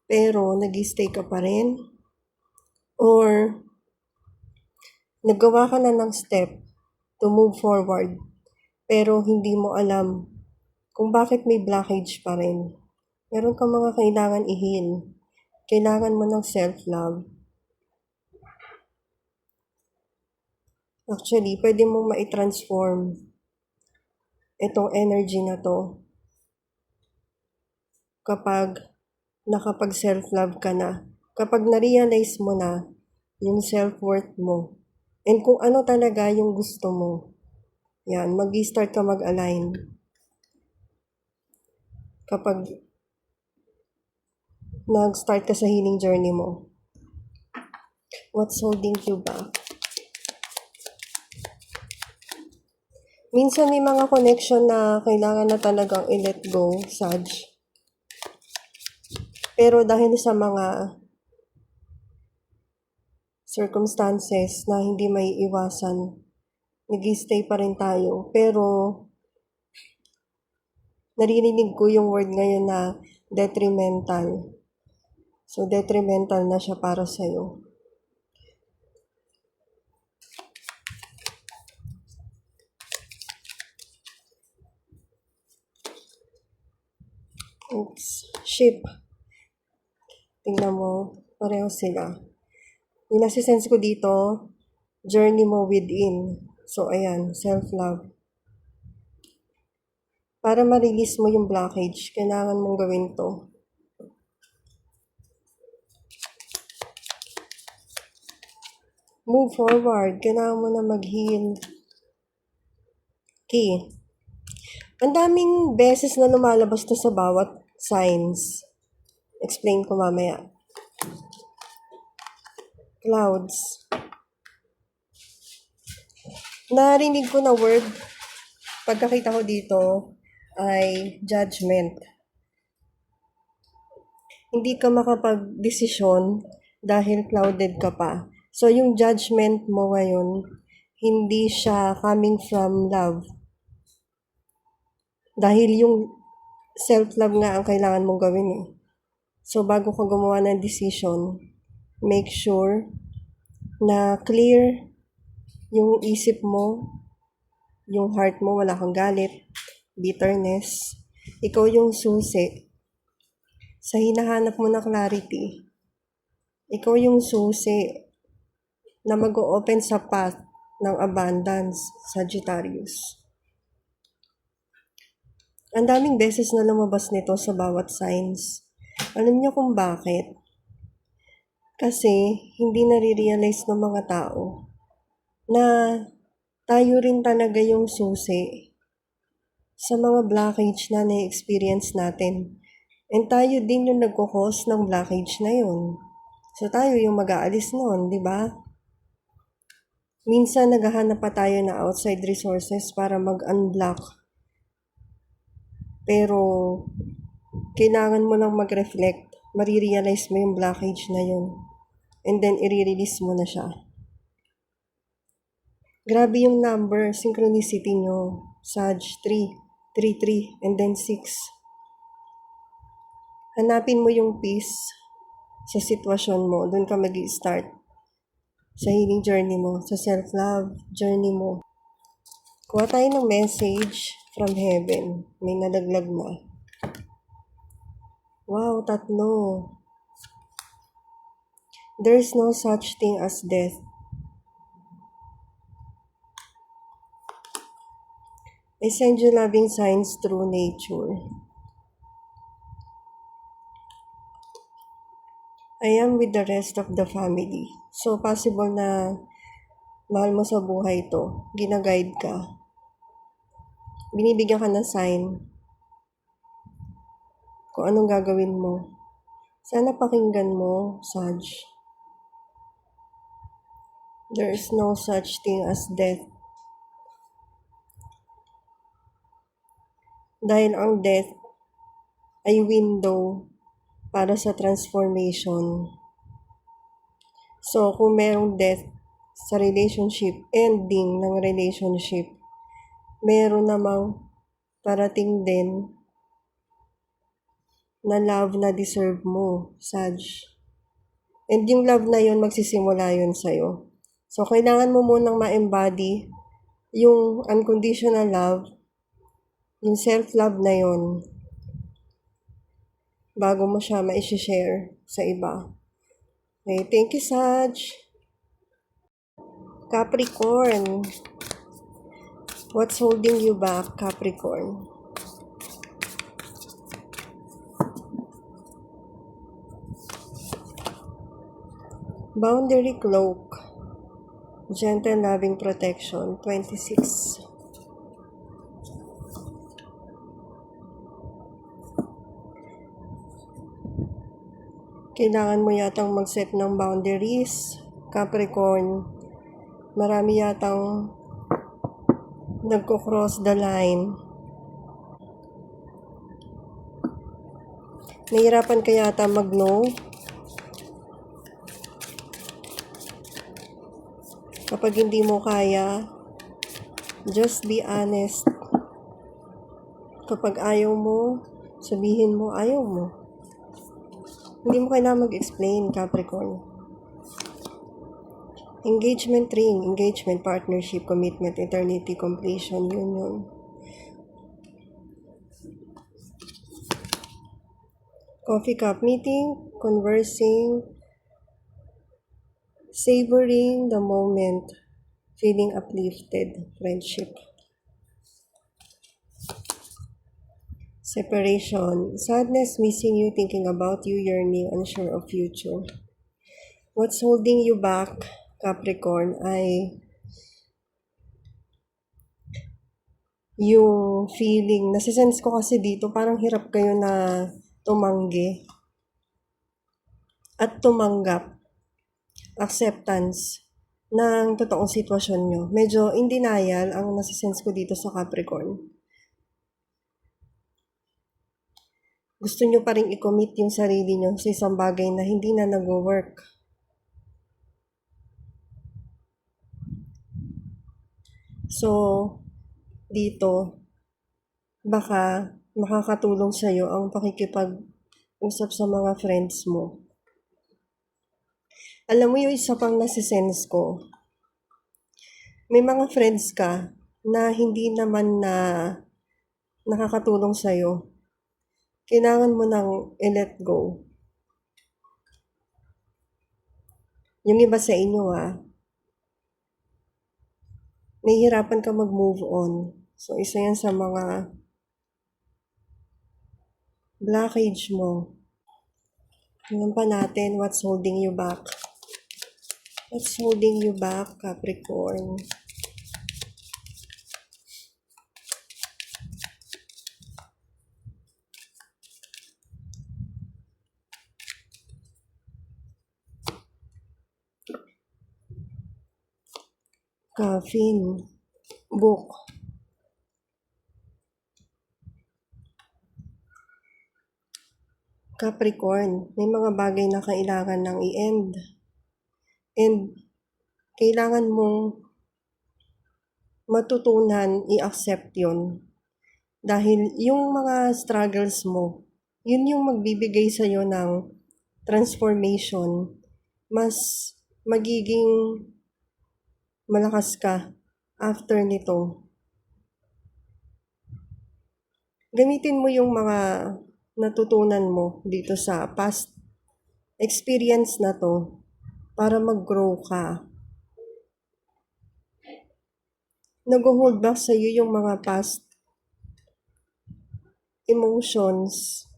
pero nag-stay ka pa rin, or naggawa ka na ng step to move forward, pero hindi mo alam kung bakit may blockage pa rin. Meron kang mga kailangan i-heal. Kailangan mo ng self-love. Actually, pwede mong ma-transform itong energy na to kapag nakapag-self-love ka na. Kapag na-realize mo na yung self-worth mo and kung ano talaga yung gusto mo. Yan, mag-start ka mag-align. Kapag nag-start ka sa healing journey mo. What's holding you back? Minsan may mga connection na kailangan na talagang i-let go, Sag. Pero dahil sa mga circumstances na hindi may iwasan, nag-stay pa rin tayo. Pero naririnig ko yung word ngayon na detrimental. So, detrimental na siya para sa'yo. It's ship. Tingnan mo, pareho sila. Yung nasisense ko dito, journey mo within. So, ayan, self-love. Para ma-release mo yung blockage, kailangan mong gawin to. Move forward. Kailangan mo na mag-heal. Okay. Ang daming beses na lumalabas to sa bawat signs. Explain ko mamaya. Clouds. Narinig ko na word, pagkakita ko dito, ay judgment. Hindi ka makapag-desisyon dahil clouded ka pa. So, yung judgment mo ngayon, hindi siya coming from love. Dahil yung self-love nga ang kailangan mong gawin eh. So, bago ka gumawa ng decision, make sure na clear yung isip mo, yung heart mo, wala kang galit, bitterness. Ikaw yung susi sa hinahanap mo na clarity. Ikaw yung susi na mag-o-open sa path ng abundance, Sagittarius. Ang daming beses na lumabas nito sa bawat signs. Alam niyo kung bakit? Kasi hindi nare-realize ng mga tao na tayo rin talaga yung susi sa mga blockage na na-experience natin. And tayo din yung nagkukos ng blockage na yun. So tayo yung mag-aalis nun, di ba? Minsan naghahanap pa tayo na outside resources para mag-unblock. Pero kailangan mo lang mag-reflect. Marirealize mo yung blockage na yun. And then i-release mo na siya. Grabe yung number, synchronicity nyo. Sag 3, 3, 3, and then 6. Hanapin mo yung peace sa sitwasyon mo. Doon ka mag-i-start sa healing journey mo, sa self-love journey mo. Kuha tayo ng message from heaven. May nalaglag na. Wow, 3. There's no such thing as death. I send you loving signs through nature. I am with the rest of the family. So, possible na mahal mo sa buhay to. Ginaguide ka. binibigyan ka ng sign kung anong gagawin mo. Sana pakinggan mo, Sag. There is no such thing as death. Dahil ang death ay window para sa transformation. So, kung merong death sa relationship, ending ng relationship, meron namang parating din na love na deserve mo, Sag. And yung love na yun, magsisimula yun sa'yo. So, kailangan mo munang ma-embody yung unconditional love, yung self-love na yun, bago mo siya ma-share sa iba. Okay, thank you, Sag. Capricorn. What's holding you back, Capricorn? Boundary cloak. Gentle loving protection. 26. Kailangan mo yatang mag-set ng boundaries, Capricorn. Marami yatang nagko-cross the line. Nahihirapan ka yata mag-no. Kapag hindi mo kaya, just be honest. Kapag ayaw mo, sabihin mo ayaw mo. Hindi mo kailangan mag-explain, Capricorn. Engagement ring, engagement, partnership, commitment, eternity, completion, union. Coffee cup meeting, conversing, savoring the moment, feeling uplifted, friendship. Separation, sadness, missing you, thinking about you, yearning, unsure of future. What's holding you back, Capricorn, ay yung feeling, nasisense ko kasi dito, parang hirap kayo na tumanggi at tumanggap, acceptance ng totoong sitwasyon nyo. Medyo in denial ang nasisense ko dito sa Capricorn. Gusto nyo pa rin i-commit yung sarili nyo sa isang bagay na hindi na nag-work. So, dito, baka makakatulong sa'yo ang pakikipag-usap sa mga friends mo. Alam mo yung isa pang nasisense ko, may mga friends ka na hindi naman na nakakatulong sa'yo. Kailangan mo nang i-let go. Yung iba sa inyo nahihirapan ka mag-move on. So, isa yan sa mga blockage mo. Tingnan pa natin what's holding you back. What's holding you back, Capricorn? Caffeine. Book. Capricorn, may mga bagay na kailangan nang i-end. And kailangan mong matutunan i-accept yon. Dahil yung mga struggles mo, yun yung magbibigay sa'yo ng transformation. Mas magiging malakas ka after nito. Gamitin mo yung mga natutunan mo dito sa past experience na to para mag-grow ka. Nag-hold back sa iyo yung mga past emotions.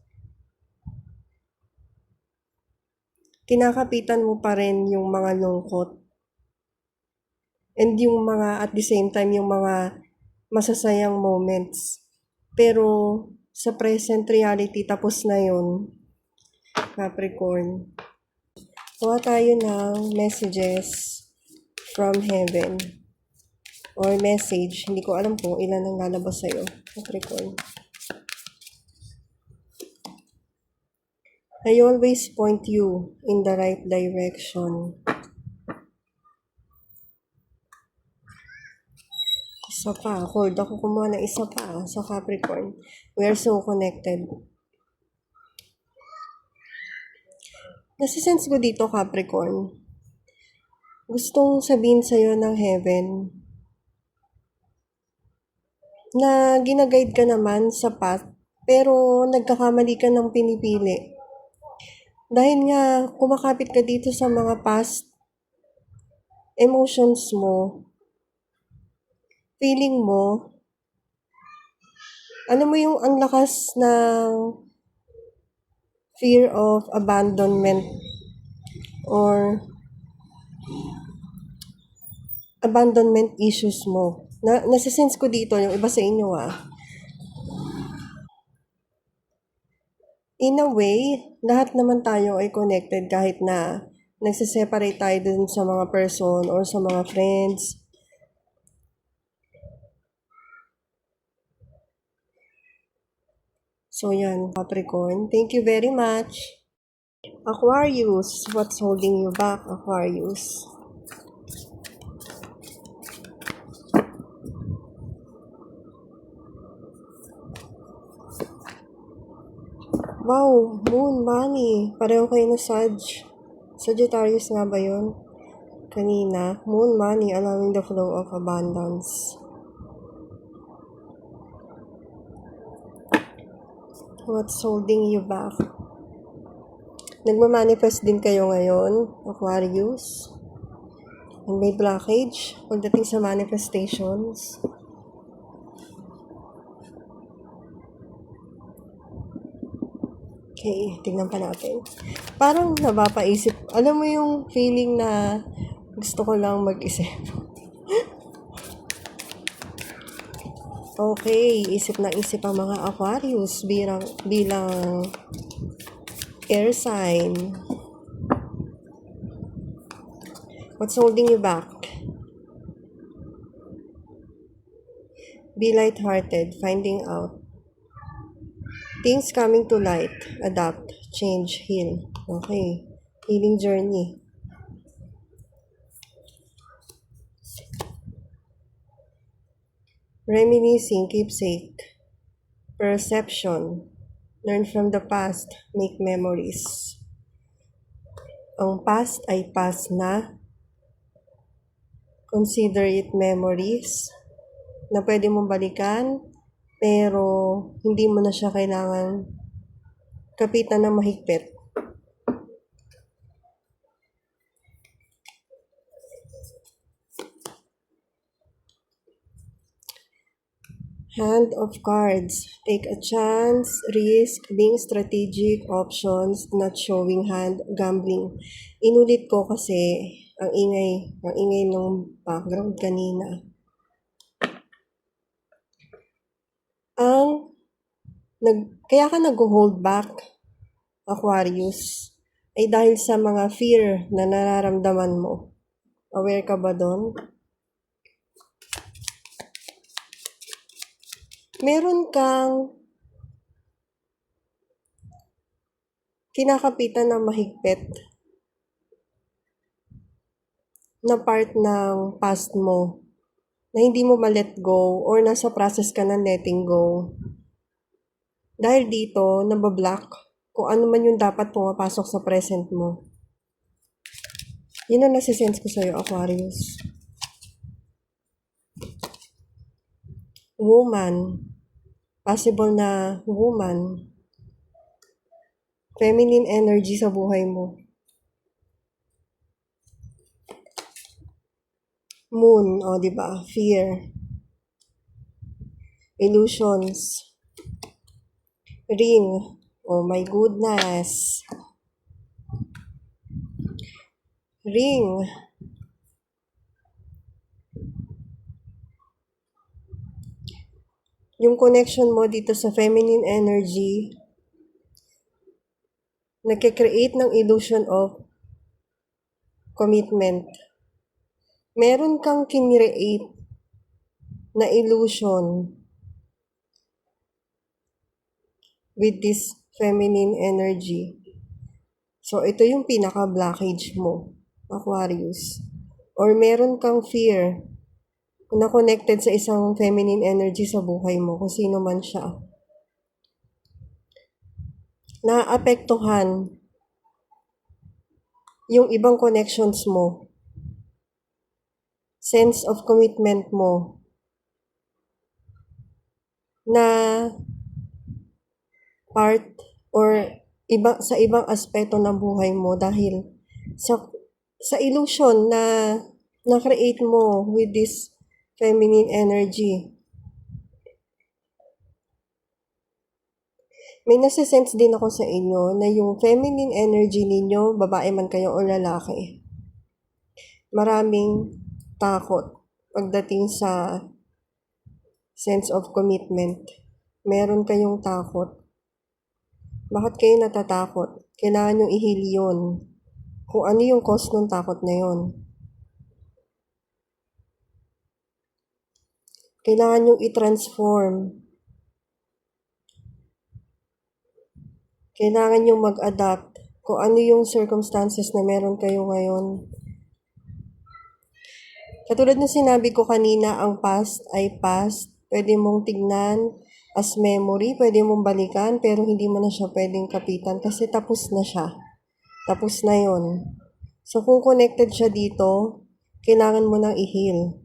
Kinakapitan mo pa rin yung mga lungkot. And yung mga, at the same time, yung mga masasayang moments. Pero sa present reality, tapos na yun, Capricorn. Kuha tayo ng messages from heaven or message. Hindi ko alam kung ilan ang lalabas sa'yo, Capricorn. I always point you in the right direction. Isa pa, hold ako kumuha ng isa pa sa Capricorn. We are so connected. Nasisense ko dito, Capricorn. Gustong sabihin sa'yo ng heaven na ginaguide ka naman sa path, pero nagkakamali ka ng pinipili. Dahil nga kumakapit ka dito sa mga past emotions mo, feeling mo, alam mo yung ang lakas ng fear of abandonment or abandonment issues mo. Nasisense ko dito, yung iba sa inyo In a way, lahat naman tayo ay connected kahit na nagsiseparate tayo dun sa mga person or sa mga friends. So yan, Capricorn. Thank you very much. Aquarius, what's holding you back, Aquarius? Wow, Moon, Money. Pareho kayo na Sagittarius nga ba yun? Kanina. Moon, Money, allowing the flow of abundance. What's holding you back? Nagmamanifest din kayo ngayon, Aquarius. And may blockage pagdating sa manifestations. Okay, tignan pa natin. Parang napapaisip. Alam mo yung feeling na gusto ko lang mag-isip. Okay, isip na isip ang mga Aquarius bilang air sign. What's holding you back? Be lighthearted, finding out. Things coming to light, adapt, change, heal. Okay, healing journey. Reminiscing, keepsake. Perception. Learn from the past, make memories. Ang past ay past na. Consider it memories na pwede mong balikan, pero hindi mo na siya kailangan kapitan ng mahigpit. Hand of cards. Take a chance, risk, being strategic, options, not showing hand, gambling. Inulit ko kasi ang ingay ng background kanina. Kaya ka nag-hold back, Aquarius, ay dahil sa mga fear na nararamdaman mo. Aware ka ba doon? Meron kang kinakapitan ng mahigpit na part ng past mo na hindi mo ma-let go or nasa process ka ng letting go. Dahil dito, nabablock kung ano man yung dapat pumapasok sa present mo. Yun ang nasisense ko sa'yo, Aquarius. Woman. Possible na woman. Feminine energy sa buhay mo. Moon, o diba? Fear. Illusions. Ring. Oh my goodness. Ring. yung connection mo dito sa feminine energy, nagkikreate ng illusion of commitment. Meron kang kinreate na illusion with this feminine energy. So, ito yung pinaka-blockage mo, Aquarius. Or meron kang fear na connected sa isang feminine energy sa buhay mo, kung sino man siya. Naapektuhan yung ibang connections mo, sense of commitment mo, na part or sa ibang aspeto ng buhay mo dahil sa illusion na na-create mo with this feminine energy. May nasa-sense din ako sa inyo na yung feminine energy ninyo, babae man kayo o lalaki, maraming takot pagdating sa sense of commitment. Meron kayong takot. Bakit kayo natatakot? Kailangan nyo i-heal yun. Kung ano yung cause ng takot na yun. Kailangan nyo i-transform. Kailangan nyo mag-adapt kung ano yung circumstances na meron kayo ngayon. Katulad ng sinabi ko kanina, ang past ay past. Pwede mong tignan as memory, pwede mong balikan, pero hindi mo na siya pwedeng kapitan kasi tapos na siya. Tapos na yon. So, kung connected siya dito, kailangan mo nang i-heal.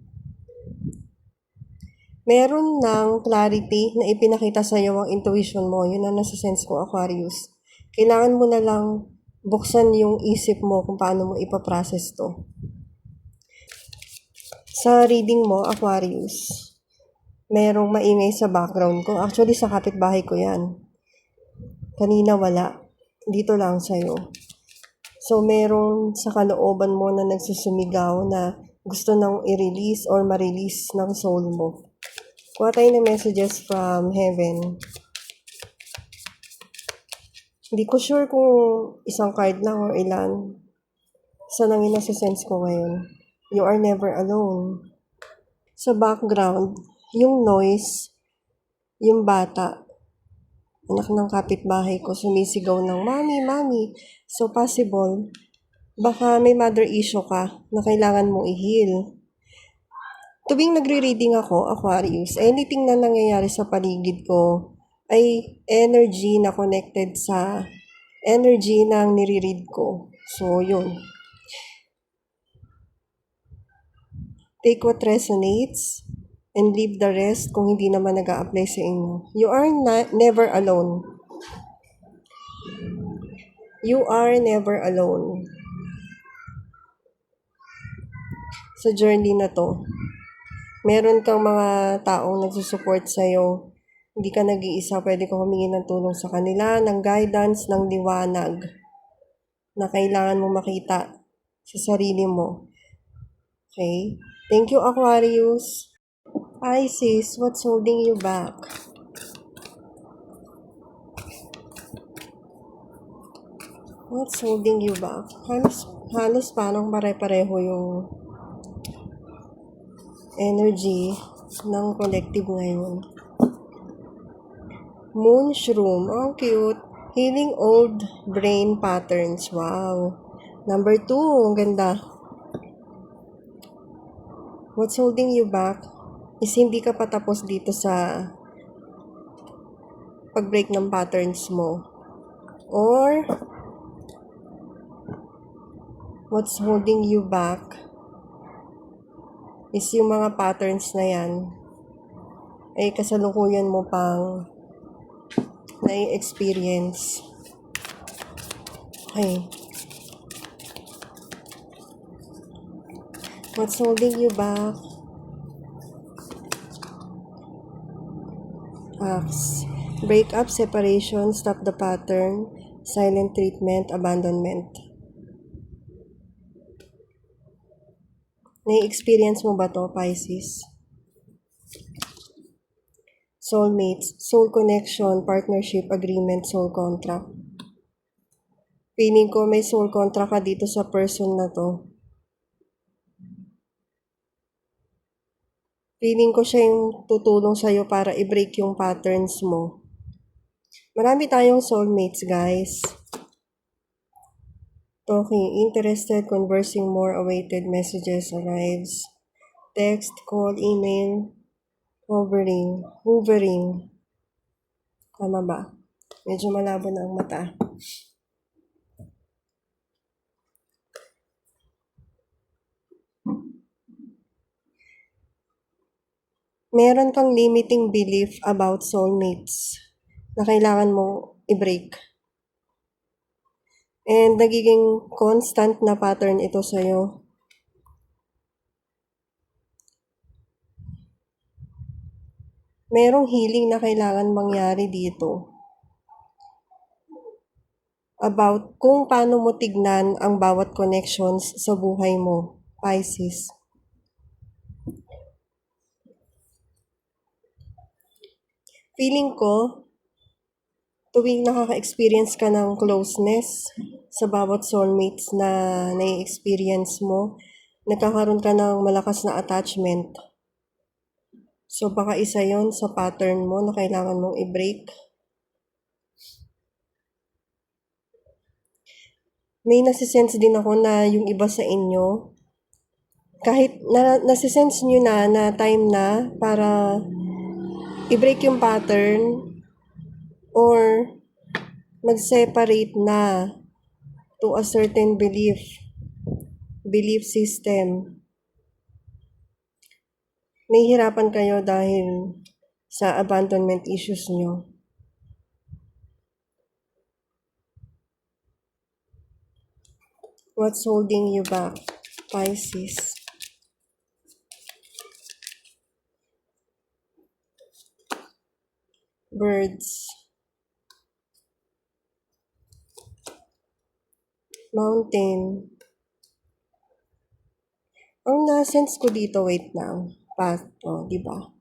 Meron ng clarity na ipinakita sa iyo ang intuition mo. Yun ang nasa sense ko, Aquarius. Kailangan mo na lang buksan yung isip mo kung paano mo ipaprocess to. Sa reading mo, Aquarius, merong maingay sa background ko. Actually, sa kapitbahay ko yan. Kanina wala. Dito lang sa'yo. So, merong sa kalooban mo na nagsusumigaw na gusto nang i-release or ma-release ng soul mo. Kuha tayo ng messages from heaven. Hindi ko sure kung isang card lang or ilan. Sa nang inasa-sense ko ngayon. You are never alone. Sa background, yung noise, yung bata, anak ng kapitbahay ko, sumisigaw ng, "Mami, Mami." So, possible, baka may mother issue ka na kailangan mo i-heal. Tuwing nagre-reading ako, Aquarius, anything na nangyayari sa paligid ko ay energy na connected sa energy ng nire-read ko. So, yun. Take what resonates and leave the rest kung hindi naman nag-a-apply sa inyo. You are never alone. You are never alone. Sa journey na to, meron kang mga taong nagsusupport sa'yo. Hindi ka nag-iisa, pwede kang humingi ng tulong sa kanila, ng guidance, ng liwanag na kailangan mo makita sa sarili mo. Okay? Thank you, Aquarius. Pisces, what's holding you back? What's holding you back? Halos parang pare-pareho yung energy ng collective ngayon. Moonshroom, oh cute. Healing old brain patterns, wow. Number 2, ang ganda. What's holding you back is hindi ka patapos dito sa pag-break ng patterns mo. Or, what's holding you back is yung mga patterns na yan ay kasalukuyan mo pang na-experience. Okay. What's holding you back? Acts. Breakup, separation, stop the pattern, silent treatment, abandonment. Na-experience mo ba to, Pisces? soulmates, soul connection, partnership, agreement, soul contract. Feeling ko may soul contract ka dito sa person na to. Feeling ko siya yung tutulong sa'yo para i-break yung patterns mo. Marami tayong soulmates, guys. Talking, interested, conversing more, awaited messages arrives. Text, call, email, hovering. Tama ba? Medyo malabo na ang mata. Meron kang limiting belief about soulmates na kailangan mo i-break. And nagiging constant na pattern ito sa'yo. Merong healing na kailangan mangyari dito about kung paano mo tignan ang bawat connections sa buhay mo, Pisces. Feeling ko, tuwing nakaka-experience ka ng closeness sa bawat soulmates na nai-experience mo, nagkakaroon ka ng malakas na attachment. So baka isa yon sa pattern mo na kailangan mong i-break. May nasisense din ako na yung iba sa inyo, kahit nasisense nyo na time na para i-break yung pattern or mag-separate na to a certain belief system. Nahihirapan kayo dahil sa abandonment issues nyo. What's holding you back, Pisces? Birds. Mountain. Ang na-sense ko dito, wait lang. Diba?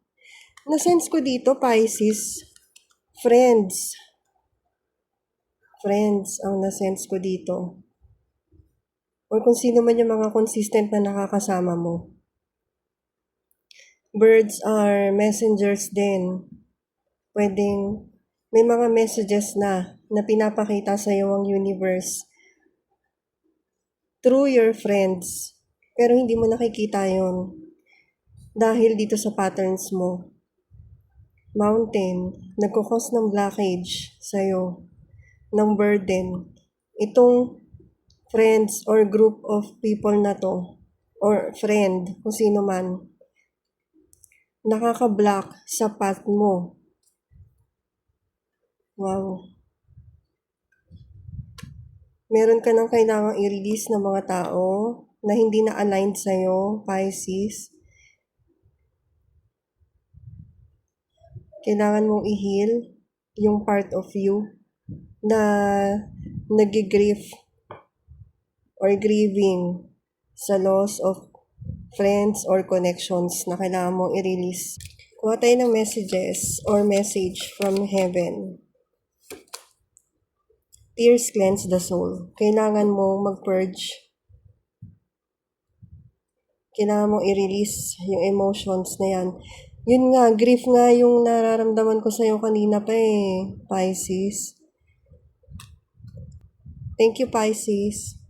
Na-sense ko dito, Pisces, friends. Friends ang na-sense ko dito. Or kung sino man yung mga consistent na nakakasama mo. Birds are messengers din. Pwedeng may mga messages na pinapakita sa iyo ang universe through your friends. Pero hindi mo nakikita yon dahil dito sa patterns mo. Mountain, nagkukos ng blockage sa'yo, ng burden. Itong friends or group of people na to, or friend, kung sino man, nakaka-block sa path mo. Wow. Meron ka nang kailangang i-release ng mga tao na hindi na aligned sa'yo, Pisces. Kailangan mong i-heal yung part of you na nag-grief or grieving sa loss of friends or connections na kailangan mong i-release. Kuha tayo ng messages or message from heaven. Tears cleanse the soul. Kailangan mo mag-purge. Kailangan mong i-release yung emotions na yan. Yun nga, grief nga yung nararamdaman ko sa'yo kanina pa Pisces. Thank you, Pisces.